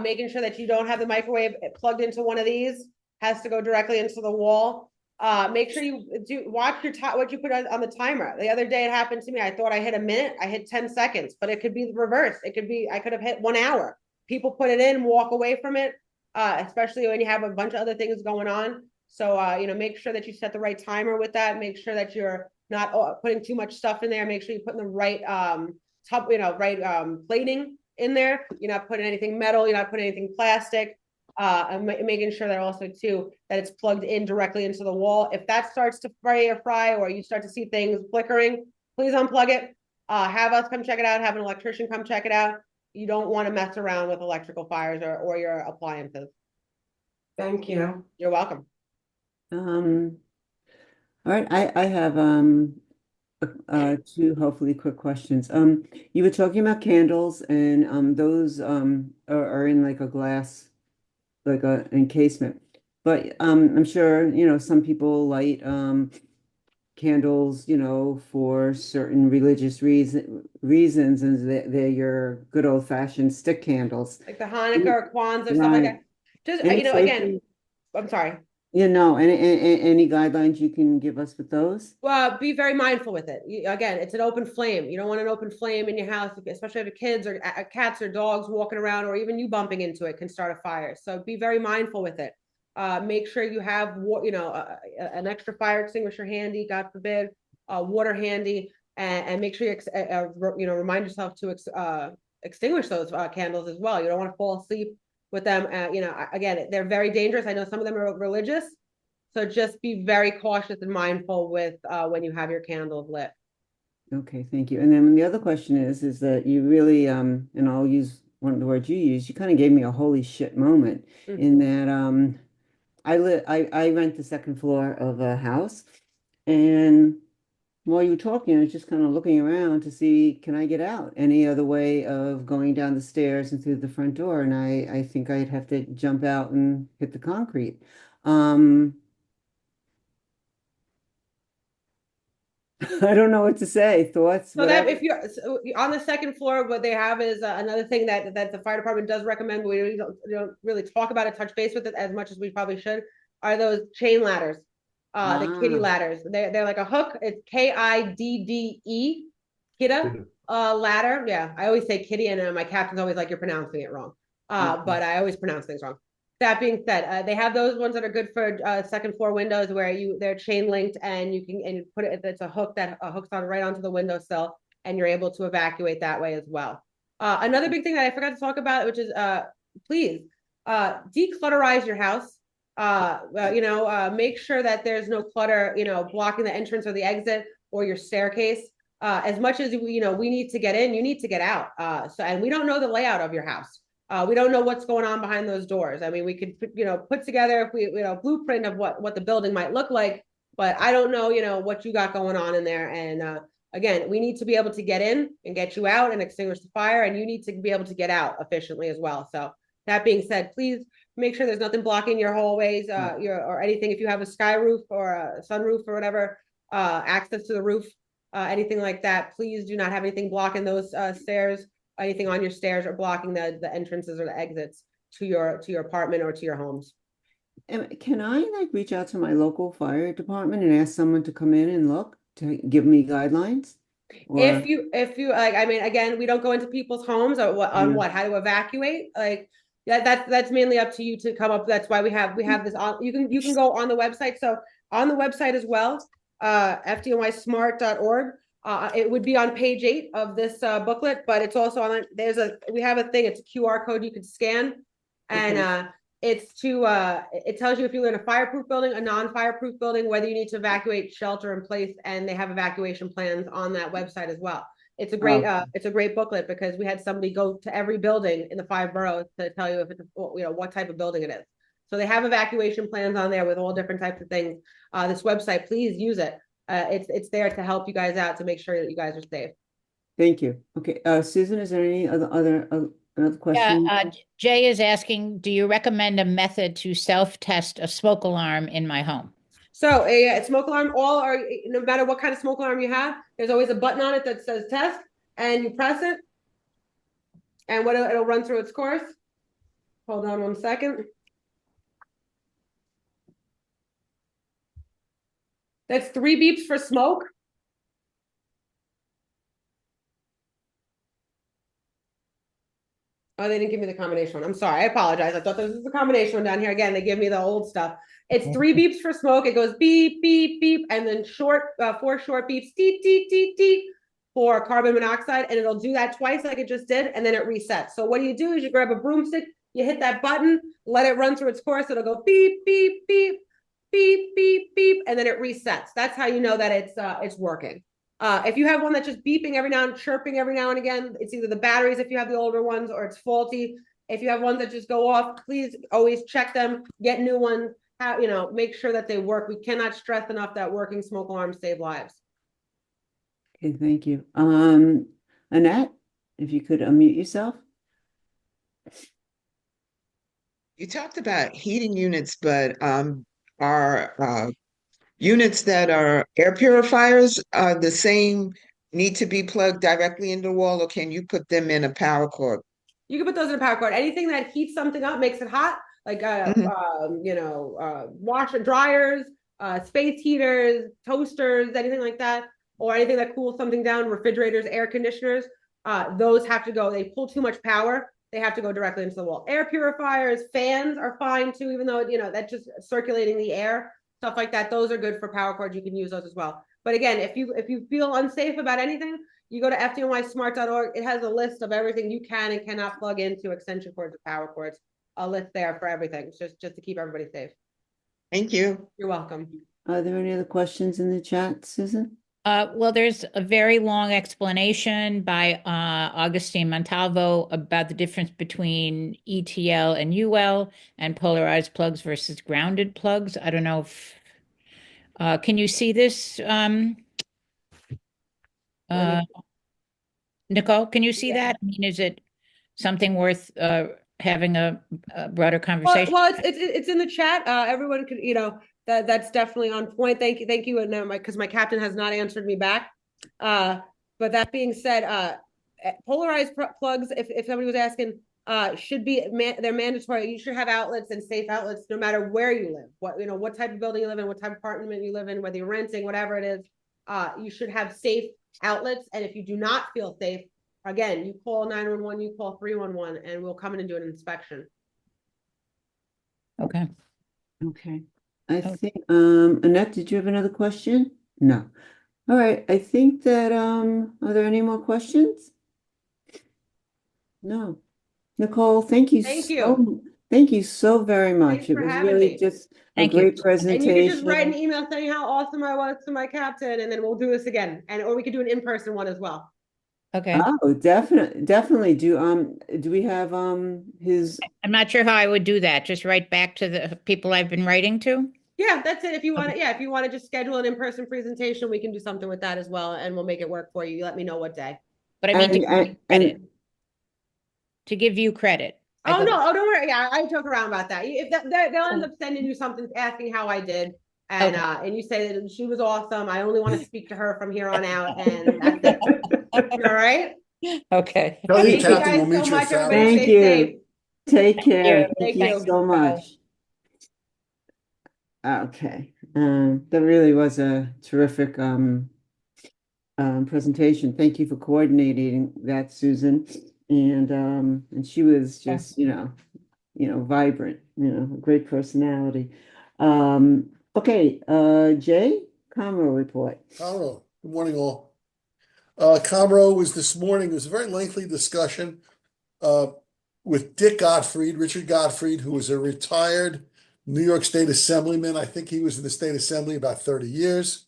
Making sure that you don't have the microwave plugged into one of these, has to go directly into the wall. Make sure you watch what you put on the timer. The other day it happened to me. I thought I hit a minute, I hit 10 seconds, but it could be the reverse. I could have hit 1 hour. People put it in, walk away from it, especially when you have a bunch of other things going on. So, make sure that you set the right timer with that. Make sure that you're not putting too much stuff in there. Make sure you're putting the right plating in there. You're not putting anything metal. You're not putting anything plastic. And making sure that also too, that it's plugged in directly into the wall. If that starts to fry, or you start to see things flickering, please unplug it. Have us come check it out, have an electrician come check it out. You don't want to mess around with electrical fires or your appliances. Thank you. You're welcome. All right, I have two hopefully quick questions. You were talking about candles, and those are in like a glass, like a encasement. But I'm sure, some people light candles, for certain religious reasons, and they're your good old-fashioned stick candles. Like the Hanukkah or Kwanzaa or stuff like that. Just, again, I'm sorry. Any guidelines you can give us with those? Well, be very mindful with it. Again, it's an open flame. You don't want an open flame in your house, especially if kids or cats or dogs walking around, or even you bumping into it can start a fire. So be very mindful with it. Make sure you have, an extra fire extinguisher handy, God forbid, water handy, and make sure you, remind yourself to extinguish those candles as well. You don't want to fall asleep with them. Again, they're very dangerous. I know some of them are religious. So just be very cautious and mindful with when you have your candles lit. Okay, thank you. And then the other question is that you really, and I'll use one of the words you used, you kind of gave me a holy shit moment in that I rent the second floor of a house, and while you were talking, I was just kind of looking around to see, can I get out? Any other way of going down the stairs and through the front door? And I think I'd have to jump out and hit the concrete. I don't know what to say. Thoughts? So that if you're on the second floor, what they have is another thing that the fire department does recommend, but we don't really talk about it, touch base with it as much as we probably should, are those chain ladders, the kiddie ladders. They're like a hook. It's KIDDE, kidda, ladder. Yeah, I always say kitty, and my captain's always like, you're pronouncing it wrong. But I always pronounce things wrong. That being said, they have those ones that are good for second floor windows where they're chain linked, and you put it, it's a hook that hooks on right onto the windowsill, and you're able to evacuate that way as well. Another big thing that I forgot to talk about, which is please declutterize your house. Make sure that there's no clutter, blocking the entrance or the exit or your staircase. As much as we need to get in, you need to get out. And we don't know the layout of your house. We don't know what's going on behind those doors. I mean, we could, put together if we, blueprint of what the building might look like, but I don't know, what you got going on in there. And again, we need to be able to get in and get you out and extinguish the fire, and you need to be able to get out efficiently as well. So that being said, please make sure there's nothing blocking your hallways, or anything. If you have a sky roof or a sunroof or whatever, access to the roof, anything like that, please do not have anything blocking those stairs. Anything on your stairs or blocking the entrances or the exits to your apartment or to your homes. And can I reach out to my local fire department and ask someone to come in and look to give me guidelines? Or... If you I mean, again, we don't go into people's homes or how to evacuate. That's mainly up to you to come up. That's why we have this on. You can go on the website. So on the website as well, FDNYSmart.org. It would be on page 8 of this booklet, but it's also on. We have a thing. It's a QR code you can scan, and it's it tells you if you're in a fireproof building, a non-fireproof building, whether you need to evacuate, shelter in place, and they have evacuation plans on that website as well. It's a great booklet because we had somebody go to every building in the 5 boroughs to tell you if it's what type of building it is. So they have evacuation plans on there with all different types of things. This website, please use it. It's there to help you guys out to make sure that you guys are safe. Thank you. Okay, Susan, is there any another question? Yeah, Jay is asking, do you recommend a method to self-test a smoke alarm in my home? So a smoke alarm, no matter what kind of smoke alarm you have, there's always a button on it that says test, and you press it, and it'll run through its course. Hold on 1 second. That's 3 beeps for smoke. Oh, they didn't give me the combination one. I'm sorry. I apologize. I thought this was the combination one down here. Again, they give me the old stuff. It's 3 beeps for smoke. It goes beep, beep, beep, and then 4 short beeps, deep, deep, deep, deep for carbon monoxide. And it'll do that twice like it just did, and then it resets. So what you do is you grab a broomstick, You hit that button, let it run through its course. It'll go beep, beep, beep, beep, beep, beep, and then it resets. That's how you know that it's working. If you have one that's just beeping every now and chirping every now and again, it's either the batteries if you have the older ones or it's faulty. If you have ones that just go off, please always check them, get new ones, make sure that they work. We cannot stress enough that working smoke alarms save lives. Okay, thank you. Annette, if you could unmute yourself. You talked about heating units, but are units that are air purifiers the same, need to be plugged directly into the wall, or can you put them in a power cord? You can put those in a power cord. Anything that heats something up, makes it hot, like washer dryers, space heaters, toasters, anything like that, or anything that cools something down, refrigerators, air conditioners. Those have to go. They pull too much power. They have to go directly into the wall. Air purifiers, fans are fine too, even though that's just circulating the air, stuff like that. Those are good for power cords. You can use those as well. But again, if you feel unsafe about anything, you go to FDNYSmart.org. It has a list of everything you can and cannot plug into extension cords or power cords. A list there for everything, just to keep everybody safe. Thank you. You're welcome. Are there any other questions in the chat, Susan? Well, there's a very long explanation by Augustine Montalvo about the difference between ETL and UL and polarized plugs versus grounded plugs. I don't know if can you see this? Nicole, can you see that? I mean, is it something worth having a broader conversation? Well, it's in the chat. Everyone could, that's definitely on point. Thank you. And because my captain has not answered me back. But that being said, polarized plugs, if somebody was asking, should be they're mandatory. You should have outlets and safe outlets no matter where you live. What type of building you live in, what type of apartment you live in, whether you're renting, whatever it is. You should have safe outlets. And if you do not feel safe, again, you call 911, you call 311, and we'll come in and do an inspection. Okay. Okay. I think, Annette, did you have another question? No. All right. I think that, are there any more questions? No. Nicole, thank you. Thank you so very much. Thanks It for was having really me. just Thank a you. great presentation. And you can just write an email saying how awesome I was to my captain, and then we'll do this again. Or we could do an in-person one as well. Okay. Oh, definitely. Do we have his? I'm not sure how I would do that. Just write back to the people I've been writing to. Yeah, that's it. If you want to, if you want to just schedule an in-person presentation, we can do something with that as well, and we'll make it work for you. You let me know what day. But I mean to give you credit. Oh no! Oh, don't worry. Yeah, I joke around about that. If they'll end up sending you something asking how I did, and and you say that she was awesome. I only want to speak to her from here on out, and that's it. All right. Okay. Tell your Thank you captain guys we'll meet so you much. at Everybody Fallon's. Thank stay you. safe. Take care. Thank Thank you. you so much. Okay. That really was a terrific presentation. Thank you for coordinating that, Susan. And she was just, vibrant, a great personality. Okay, Jay, Comro report. Comro, good morning all. Comro was this morning, it was a very lengthy discussion with Dick Gottfried, Richard Gottfried, who was a retired New York State Assemblyman. I think he was in the State Assembly about 30 years.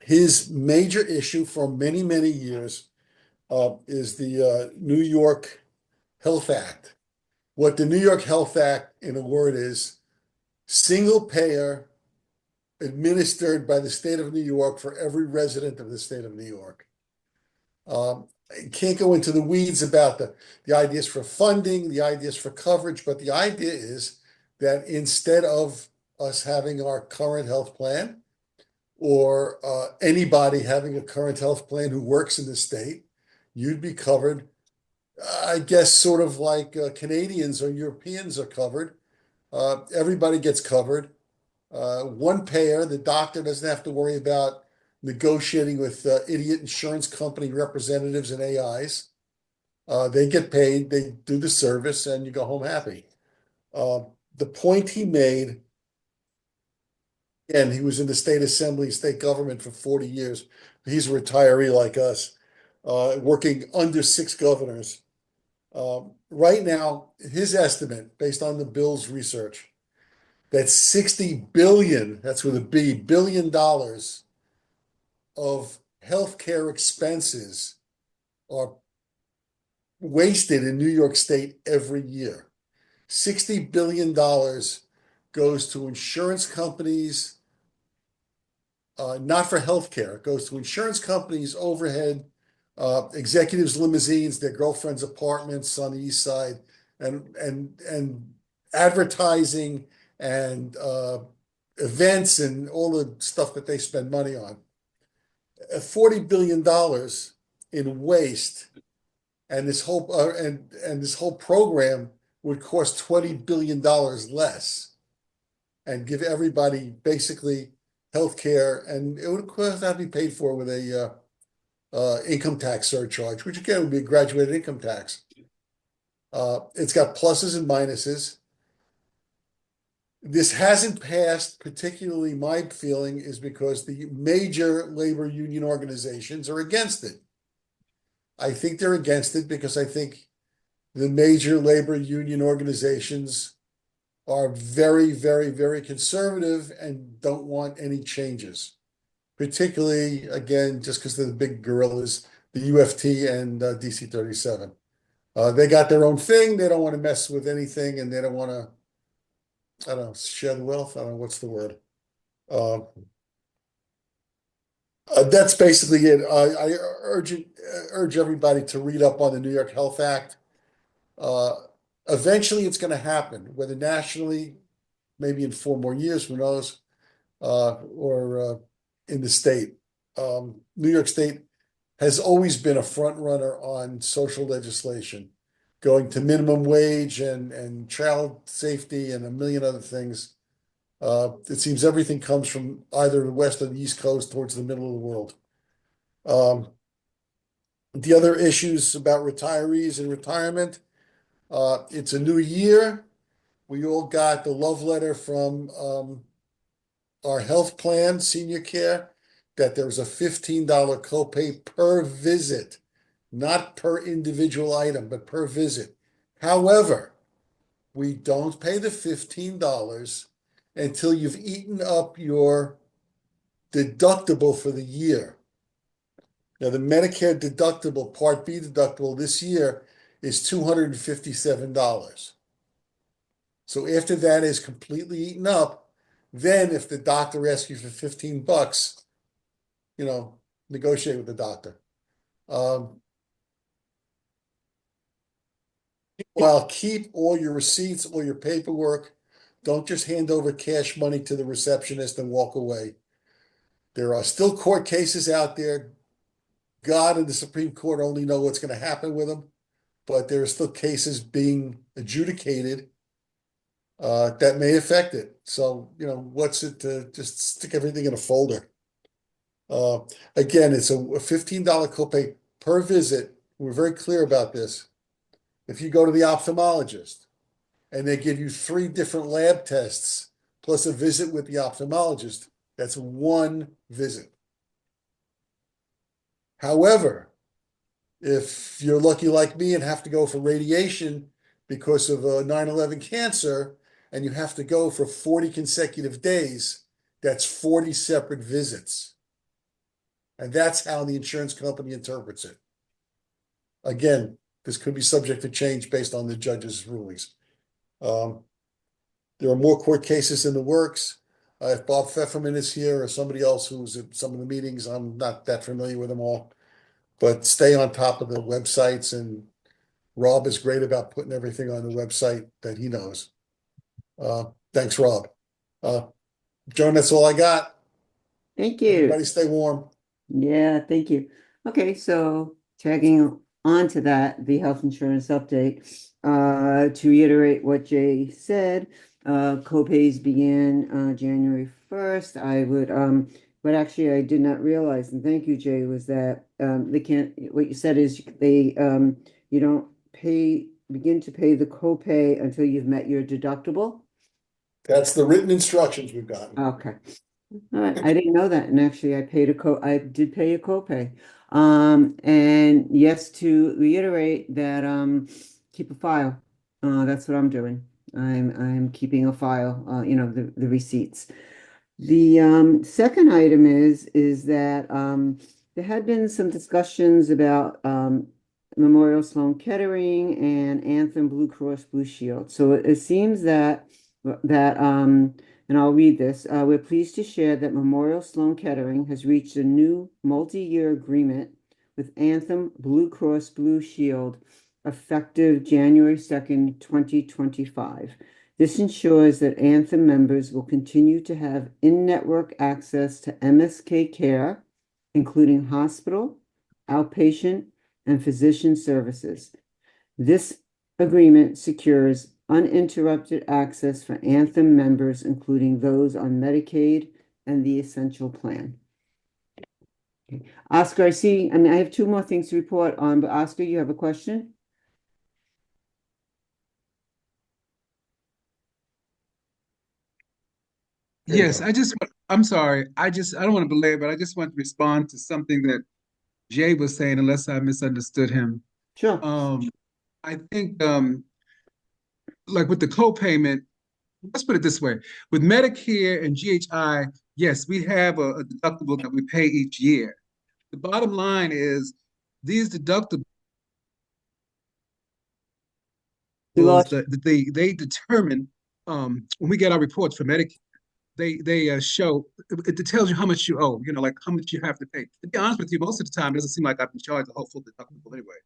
His major issue for many, many years is the New York Health Act. What the New York Health Act, in a word, is single payer administered by the state of New York for every resident of the state of New York. I can't go into the weeds about the ideas for funding, the ideas for coverage, but the idea is that instead of us having our current health plan or anybody having a current health plan who works in the state, you'd be covered, I guess, sort of like Canadians or Europeans are covered. Everybody gets covered. One payer, the doctor doesn't have to worry about negotiating with idiot insurance company representatives and AIs. They get paid, they do the service, and you go home happy. The point he made, and he was in the state assembly, state government for 40 years. He's a retiree like us, working under 6 governors. Right now, his estimate, based on the Bill's research, that 60 billion, that's with a B, $1 billion of healthcare expenses are wasted in New York State every year. $60 billion goes to insurance companies, not for healthcare. It goes to insurance companies, overhead, executives' limousines, their girlfriends' apartments on the east side, and advertising and events and all the stuff that they spend money on. $40 billion in waste, and this whole program would cost $20 billion less, and give everybody basically health care, and it would of course have to be paid for with a income tax surcharge, which again would be a graduated income tax. It's got pluses and minuses. This hasn't passed, particularly my feeling is because the major labor union organizations are against it. I think they're against it because I think the major labor union organizations are very, very, very conservative and don't want any changes. Particularly, again, just because they're the big gorillas, the UFT and DC 37. They got their own thing. They don't want to mess with anything, and they don't want to, I don't know, shed wealth. I don't know what's the word. That's basically it. I urge everybody to read up on the New York Health Act. Eventually, it's going to happen, whether nationally, maybe in 4 more years, who knows, or in the state. New York State has always been a front runner on social legislation, going to minimum wage and child safety and a million other things. It seems everything comes from either the West or the East Coast towards the middle of the world. The other issues about retirees and retirement, it's a new year. We all got the love letter from our health plan, senior care, that there's a $15 copay per visit, not per individual item, but per visit. However, we don't pay the $15 until you've eaten up your deductible for the year. Now, the Medicare deductible, Part B deductible this year is $257. So after that is completely eaten up, then if the doctor asks you for $15, negotiate with the doctor. Well, keep all your receipts, all your paperwork. Don't just hand over cash money to the receptionist and walk away. There are still court cases out there. God and the Supreme Court only know what's going to happen with them, but there are still cases being adjudicated that may affect it. So, what's it to just stick everything in a folder? Again, it's a $15 copay per visit. We're very clear about this. If you go to the ophthalmologist and they give you 3 different lab tests plus a visit with the ophthalmologist, that's 1 visit. However, if you're lucky like me and have to go for radiation because of a 9/11 cancer, and you have to go for 40 consecutive days, that's 40 separate visits. And that's how the insurance company interprets it. Again, this could be subject to change based on the judge's rulings. There are more court cases in the works. If Bob Pfefferman is here or somebody else who's at some of the meetings, I'm not that familiar with them all. But stay on top of the websites, and Rob is great about putting everything on the website that he knows. Thanks, Rob. Joan, that's all I got. Thank you. Everybody stay warm. Yeah, thank you. Okay, so tagging on to that, the health insurance update, to reiterate what Jay said, copays began January 1st. I would but actually I did not realize, and thank you, Jay, was that they can't, what you said is they you don't begin to pay the copay until you've met your deductible. That's the written instructions we've gotten. Okay. All right. I didn't know that. And actually I did pay a copay. And yes, to reiterate that keep a file. That's what I'm doing. I'm keeping a file, the receipts. The second item is that there had been some discussions about Memorial Sloan Kettering and Anthem Blue Cross Blue Shield. So it seems that and I'll read this. We're pleased to share that Memorial Sloan Kettering has reached a new multi-year agreement with Anthem Blue Cross Blue Shield effective January 2nd, 2025. This ensures that Anthem members will continue to have in-network access to MSK care, including hospital, outpatient, and physician services. This agreement secures uninterrupted access for Anthem members, including those on Medicaid and the Essential Plan. Okay. Oscar, I have two more things to report on, but Oscar, you have a question? Yes, I'm sorry. I don't want to belabor, but I just want to respond to something that Jay was saying, unless I misunderstood him. Sure. I think, like with the co-payment, let's put it this way. With Medicare and GHI, yes, we have a deductible that we pay each year. The bottom line is these deductibles, they determine, when we get our reports for Medicare, they show, it tells you how much you owe, like how much you have to pay. To be honest with you, most of the time, it doesn't seem like I've been charged a whole full deductible anyway.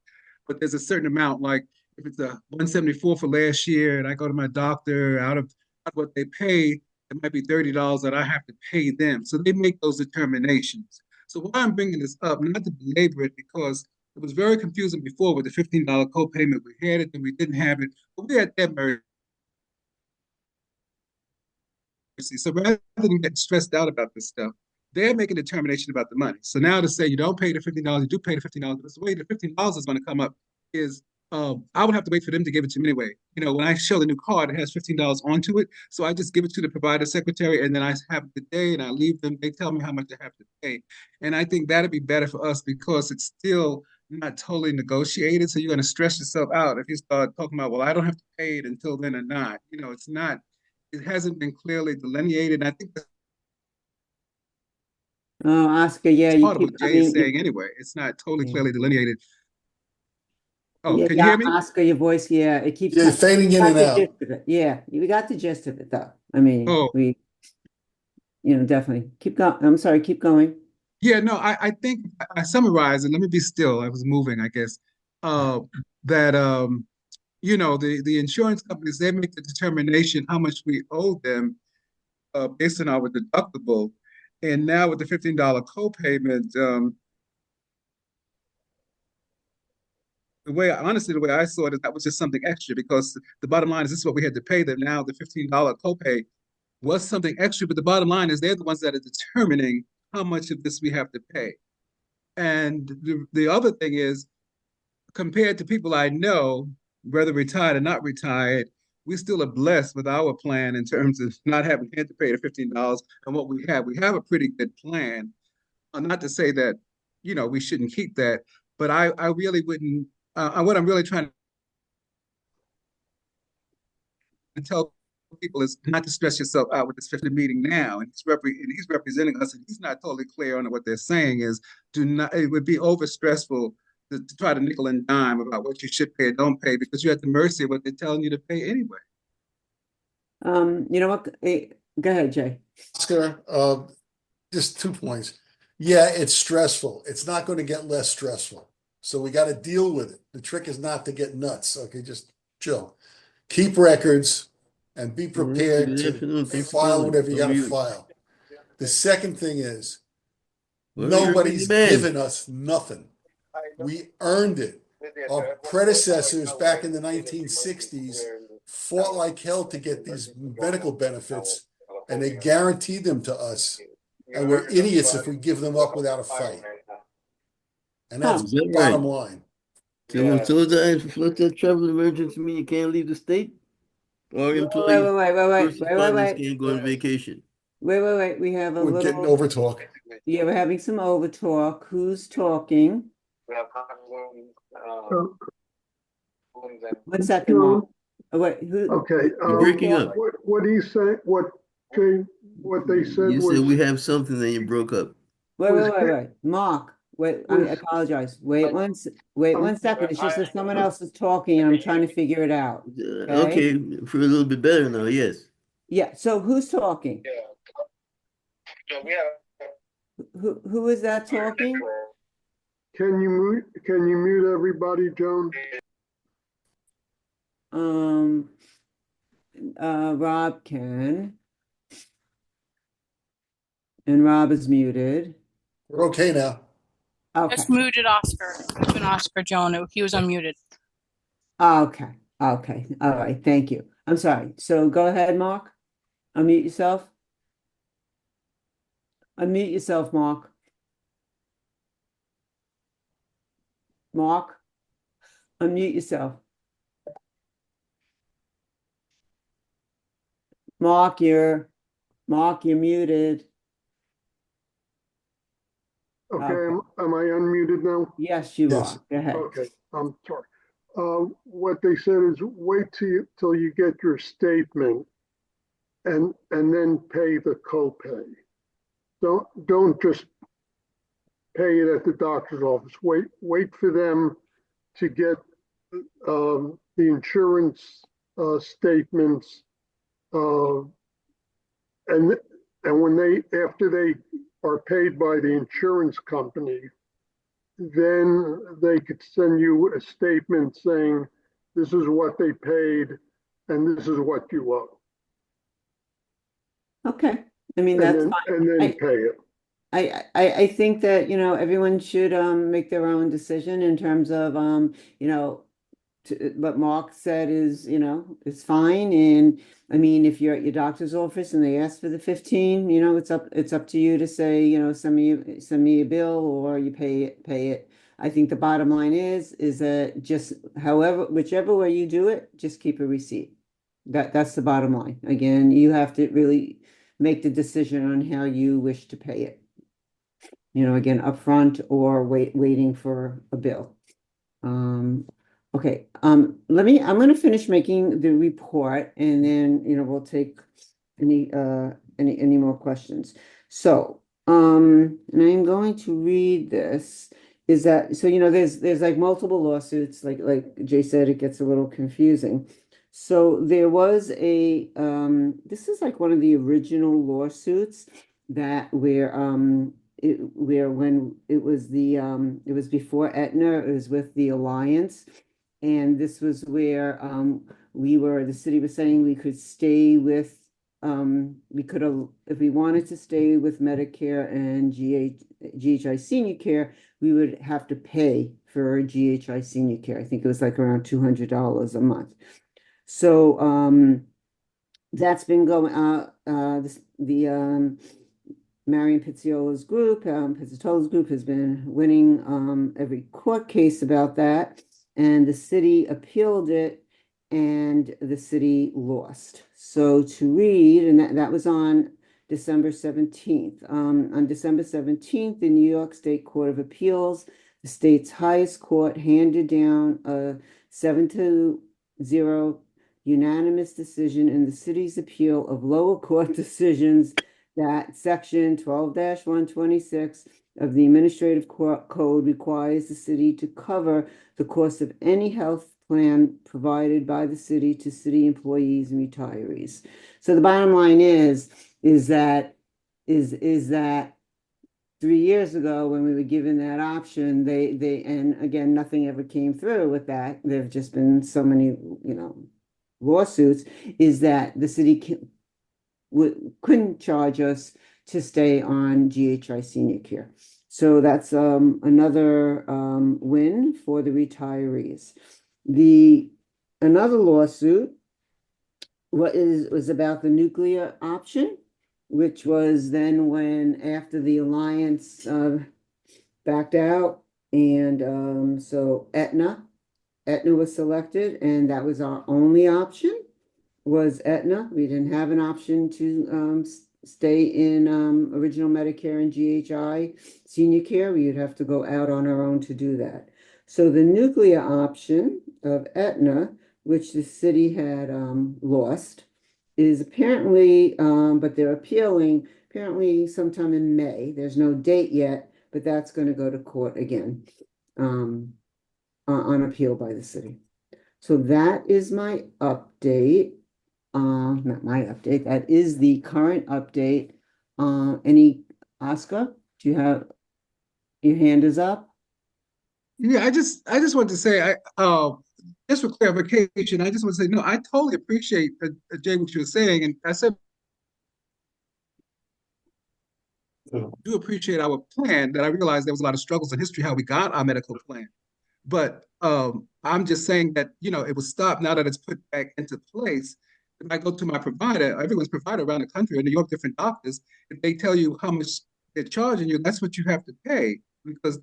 But there's a certain amount, like if it's a 174 for last year and I go to my doctor, out of what they pay, it might be $30 that I have to pay them. So they make those determinations. So why I'm bringing this up, not to belabor it, because it was very confusing before with the $15 copayment. We had it, then we didn't have it, but we had that mercy. So rather than get stressed out about this stuff, they're making a determination about the money. So now to say you don't pay the $15, you do pay the $15, but the way the $15 is going to come up is I would have to wait for them to give it to me anyway. When I show the new card, it has $15 onto it. So I just give it to the provider secretary and then I have the day and I leave them. They tell me how much I have to pay. And I think that'd be better for us because it's still not totally negotiated. So you're going to stress yourself out if you start talking about, well, I don't have to pay it until then or not. It's not. It hasn't been clearly delineated. And I think that's Oscar, yeah, part of what Jay is saying anyway. It's not totally clearly delineated. Oh, yeah, can you hear me? Oscar, your voice, it keeps fading in and out. Yeah, we got the gist of it though. I mean, we definitely keep going. I'm sorry, keep going. Yeah, no, I think I summarized, and let me be still. I was moving, I guess. That the insurance companies, they make the determination how much we owe them based on our deductible. And now with the $15 copayment, the way I saw it is that was just something extra because the bottom line is this is what we had to pay them. Now the $15 copay was something extra, but the bottom line is they're the ones that are determining how much of this we have to pay. And the other thing is, compared to people I know, whether retired or not retired, we still are blessed with our plan in terms of not having had to pay the $15 and what we have. We have a pretty good plan. Not to say that, we shouldn't keep that, but I really wouldn't, what I'm really trying to tell people is not to stress yourself out with this 50 meeting now. And he's representing us, and he's not totally clear on what they're saying is it would be over stressful to try to nickel and dime about what you should pay or don't pay because you're at the mercy of what they're telling you to pay anyway. You know what? Hey, go ahead, Jay. Oscar, just 2 points. Yeah, it's stressful. It's not going to get less stressful. So we got to deal with it. The trick is not to get nuts. Okay, just chill. Keep records and be prepared to file whatever you got to file. The second thing is nobody's given us nothing. We earned it. Our predecessors back in the 1960s fought like hell to get these medical benefits, and they guaranteed them to us. And we're idiots if we give them up without a fight. And that's the bottom line. So that travel emergency mean you can't leave the state? Or employees Wait. can't go on vacation? Wait. We have We're getting over talk. Yeah, we're having some over talk. Who's talking? 1 second, Mark. Oh, wait, Okay, You're breaking up. what he said, what they said You said was, we have something, then you broke up. wait. Mark, wait, I was- apologize. Wait one second. It's just that someone else is talking and I'm trying to figure it out. Okay, for a little bit better now, yes. Yeah, so who's talking? Who is that talking? can you mute everybody, Joan? Rob can. And Rob is muted. We're okay now. Okay. Just muted Oscar. Even Oscar Joan, he was unmuted. Okay. All right. Thank you. I'm sorry. So go ahead, Mark. Unmute yourself. Unmute yourself, Mark. Mark, unmute yourself. Mark, you're muted. Okay, Okay. am I unmuted now? Yes, you Yes. are. Go ahead. Okay, I'm sorry. What they said is wait till you get your statement and then pay the copay. Don't just pay it at the doctor's office. Wait for them to get the insurance statements, and when after they are paid by the insurance company, then they could send you a statement saying this is what they paid and this is what you owe. Okay. I mean, And that's then, fine. and then pay it. I think that, everyone should make their own decision in terms of what Mark said is, is fine. And I mean, if you're at your doctor's office and they ask for the 15, it's up to you to say, send me a bill or you pay it. I think the bottom line is that just whichever way you do it, just keep a receipt. That's the bottom line. Again, you have to really make the decision on how you wish to pay it. Again, upfront or waiting for a bill. Okay, I'm going to finish making the report and then, we'll take any more questions. So, and I'm going to read this is that, so, there's like multiple lawsuits, like Jay said, it gets a little confusing. So there was this is like one of the original lawsuits where when it was it was before Aetna, it was with the Alliance. And this was where the city was saying we could stay with, if we wanted to stay with Medicare and GHI senior care, we would have to pay for GHI senior care. I think it was like around $200 a month. So that's been going, Marion Pizziola's group, Pizziola's group has been winning every court case about that. And the city appealed it and the city lost. So to read, and that was on December 17th. On December 17th, the New York State Court of Appeals, the state's highest court, handed down a 7-0 unanimous decision in the city's appeal of lower court decisions that section 12-126 of the Administrative Code requires the city to cover the cost of any health plan provided by the city to city employees and retirees. So the bottom line is that 3 years ago when we were given that option, they and again, nothing ever came through with that. There've just been so many, lawsuits, is that the city couldn't charge us to stay on GHI senior care. So that's another win for the retirees. Another lawsuit was about the nuclear option, which was then when after the Alliance backed out, and so Aetna was selected, and that was our only option, was Aetna. We didn't have an option to stay in original Medicare and GHI senior care. We would have to go out on our own to do that. So the nuclear option of Etna, which the city had lost, is apparently, but they're appealing apparently sometime in May. There's no date yet, but that's going to go to court again on appeal by the city. So that is my update. Not my update. That is the current update. Oscar, do you have your hand is up? Yeah, I just want to say, just for clarification, I just want to say, no, I totally appreciate, Jay, what you were saying, and I said, do appreciate our plan. That I realized there was a lot of struggles in history how we got our medical plan, but I'm just saying that it was stopped now that it's put back into place. If I go to my provider, everyone's provider around the country, in New York, different doctors, if they tell you how much they're charging you, that's what you have to pay because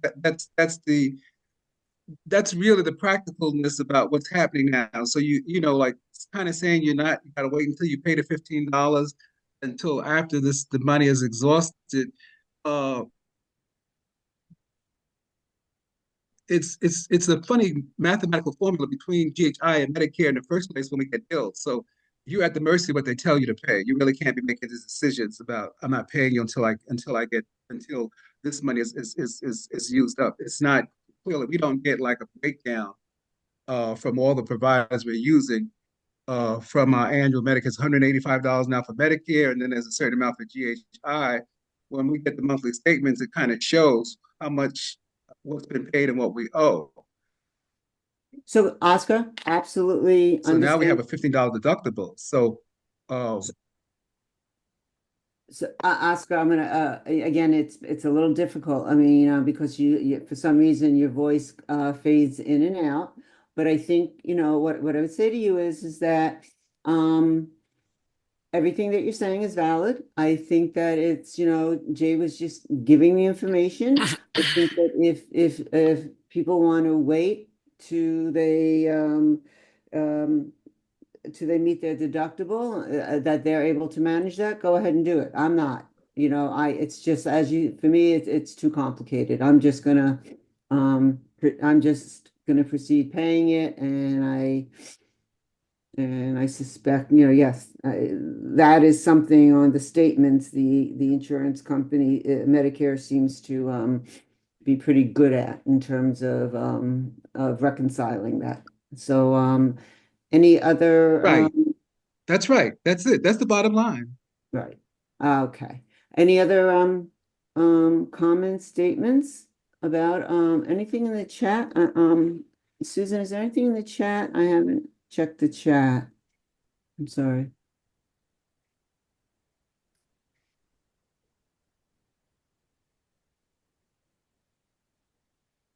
that's really the practicalness about what's happening now. So like it's kind of saying you gotta wait until you pay the $15 until after the money is exhausted. Uh, it's a funny mathematical formula between GHI and Medicare in the first place when we get billed. So you're at the mercy of what they tell you to pay. You really can't be making these decisions about I'm not paying you until this money is used up. It's not clearly we don't get like a breakdown from all the providers we're using from our annual Medicare. It's $185 now for Medicare, and then there's a certain amount for GHI. When we get the monthly statements, it kind of shows how much what's been paid and what we owe. So Oscar, absolutely So now we have a understand. $15 deductible. So So Oscar, I'm gonna again, it's a little difficult. I mean, because you for some reason your voice fades in and out. But I think what I would say to you is that um everything that you're saying is valid. I think that it's Jay was just giving the information. I think that if people want to wait to they till they meet their deductible, that they're able to manage that, go ahead and do it. I'm not. It's just for me, it's too complicated. I'm just gonna proceed paying it, and I suspect, yes, that is something on the statements the insurance company, Medicare seems to be pretty good at in terms of reconciling that. So, any other right, that's right. That's it. That's the bottom line. right. Okay. Any other comments, statements about anything in the chat? Susan, is there anything in the chat? I haven't checked the chat. I'm sorry.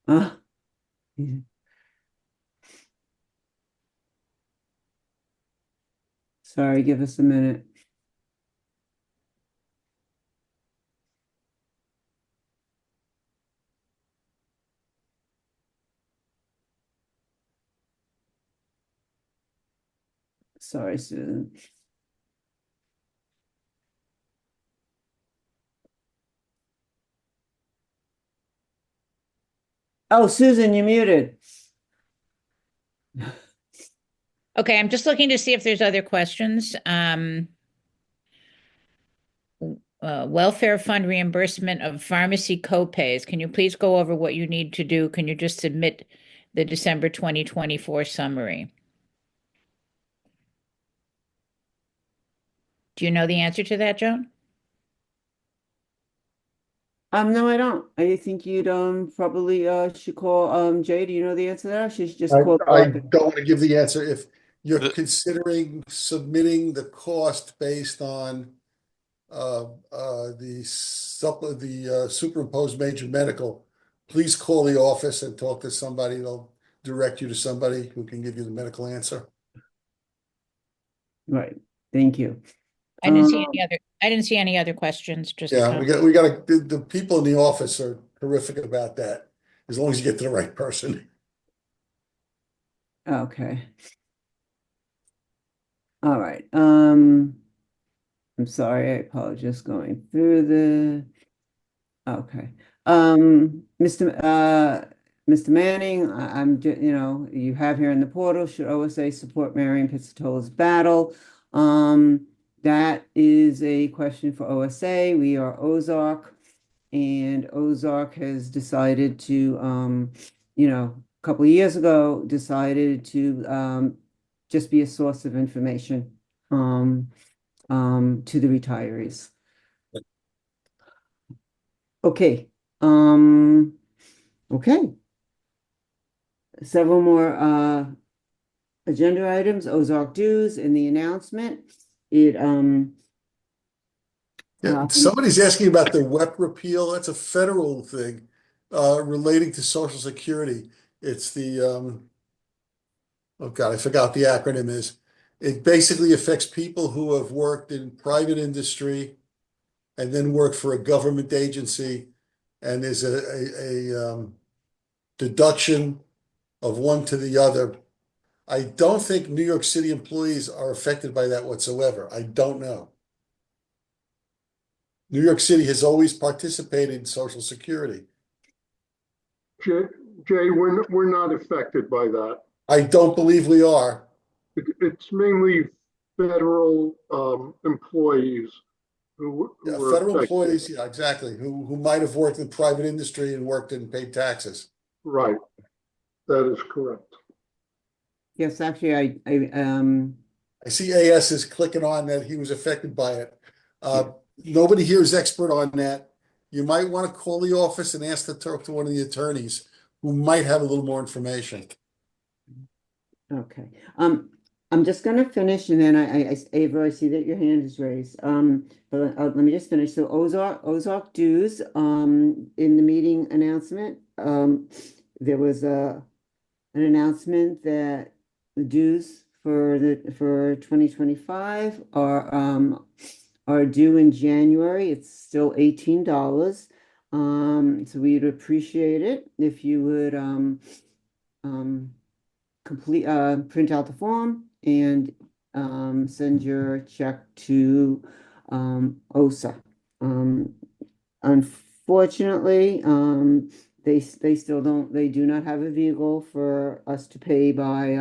Ah, yeah. Sorry, give us a minute. Sorry, Susan. Oh, Susan, you're muted. Okay, I'm just looking to see if there's other questions. Welfare fund reimbursement of pharmacy copays. Can you please go over what you need to do? Can you just submit the December 2024 summary? Do you know the answer to that, Joan? No, I don't. I think you'd probably should call Jay. Do you know the answer to that? She should just I, call I up. don't want to give the answer. If you're The- considering submitting the cost based on the superimposed major medical, please call the office and talk to somebody. They'll direct you to somebody who can give you the medical answer. Right. Thank you. I didn't see any other questions, just Yeah, the people in the office are terrific about that, as long as you get to the right person. Okay. All right. I'm sorry, I apologize going through the okay. Mr. Mr. Manning, you have here in the portal, should OSA support Marion Pizzatola's battle? That is a question for OSA. We are OSARC, and OSARC has decided to, a couple of years ago, decided to just be a source of information to the retirees. Okay. Okay. Several more agenda items, Ozark dues and the announcement. Somebody's asking about the WEP repeal. That's a federal thing relating to Social Security. It's the oh God, I forgot the acronym is. It basically affects people who have worked in private industry and then worked for a government agency, and there's a deduction of one to the other. I don't think New York City employees are affected by that whatsoever. I don't know. New York City has always participated in Social Security. Jay, we're not affected by that. I don't believe we are. It's mainly federal employees who were federal affected. employees, yeah, exactly, who might have worked in private industry and worked and paid taxes. Right. That is correct. Yes, actually, I see AS is clicking on that he was affected by it. Nobody here is expert on that. You might want to call the office and ask to talk to one of the attorneys who might have a little more information. Okay. I'm just gonna finish, and then Ava, I see that your hand is raised. But let me just finish. So Ozark dues. In the meeting announcement, there was an announcement that the dues for 2025 are due in January. It's still $18. So we'd appreciate it if you would print out the form and send your check to OSA. Unfortunately, they do not have a vehicle for us to pay by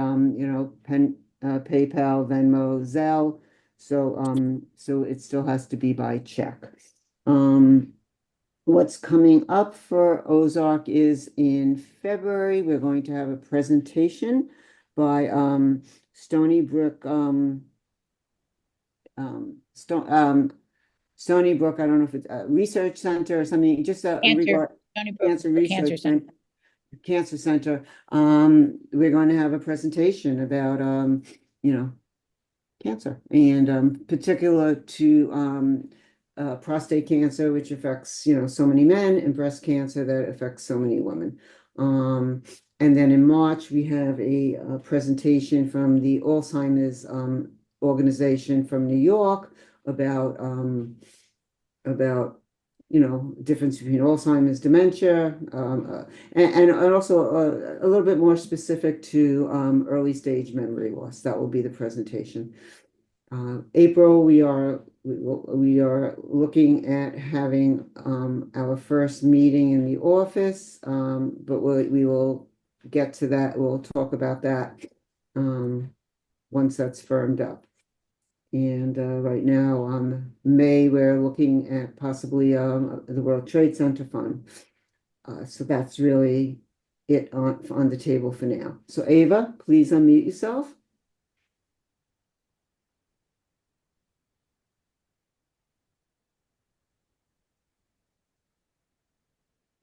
PayPal, Venmo, Zelle. So it still has to be by check. What's coming up for Ozark is in February, we're going to have a presentation by Stony Brook, Stony Brook, I don't know if it's a research center or something, just Cancer Research Center. Cancer Center. We're going to have a presentation about cancer, and particular to prostate cancer, which affects so many men, and breast cancer that affects so many women. And then in March we have a presentation from the Alzheimer's organization from New York about difference between Alzheimer's, dementia, and also a little bit more specific to early stage memory loss. That will be the presentation. April, we are looking at having our first meeting in the office, but we will get to that. We'll talk about that once that's firmed up. And right now, May, we're looking at possibly the World Trade Center Fund. So that's really it on the table for now. So Ava, please unmute yourself.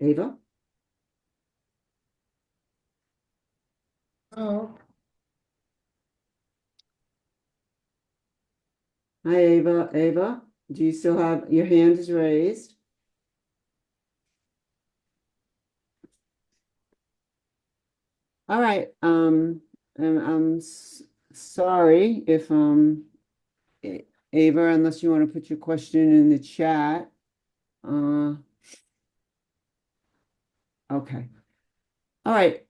Ava? Oh, Hi, Ava. Ava, do you still have your hand is raised? All right. And I'm sorry if Ava, unless you want to put your question in the chat. Okay. All right.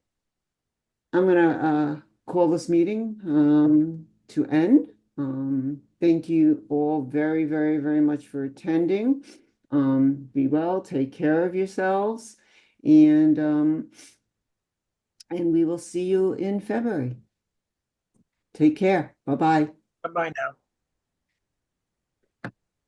I'm gonna call this meeting to end. Thank you all very, very, very much for attending. Be well, take care of yourselves, and and we will see you in February. Take care. Bye-bye. Bye-bye now.